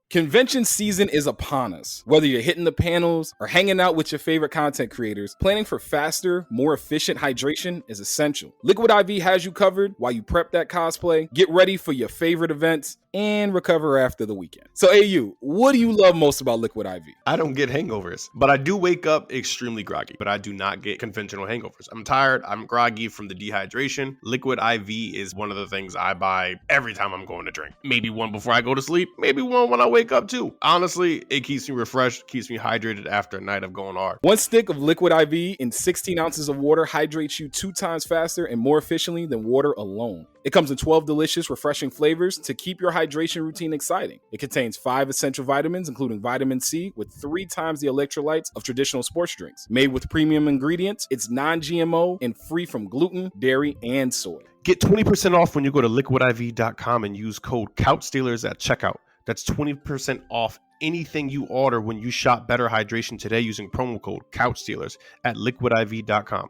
A: Convention season is upon us. Whether you're hitting the panels or hanging out with your favorite content creators, planning for faster, more efficient hydration is essential. Liquid IV has you covered while you prep that cosplay, get ready for your favorite events, and recover after the weekend. So AU, what do you love most about Liquid IV?
D: I don't get hangovers, but I do wake up extremely groggy, but I do not get conventional hangovers. I'm tired, I'm groggy from the dehydration. Liquid IV is one of the things I buy every time I'm going to drink. Maybe one before I go to sleep, maybe one when I wake up too. Honestly, it keeps me refreshed, keeps me hydrated after a night of going hard.
A: One stick of Liquid IV in 16 ounces of water hydrates you 2 times faster and more efficiently than water alone. It comes in 12 delicious, refreshing flavors to keep your hydration routine exciting. It contains 5 essential vitamins, including vitamin C, with 3 times the electrolytes of traditional sports drinks. Made with premium ingredients, it's non-GMO and free from gluten, dairy, and soy.
D: Get 20% off when you go to liquidiv.com and use code CouchStealers at checkout. That's 20% off anything you order when you shop Better Hydration today using promo code CouchStealers at liquidiv.com.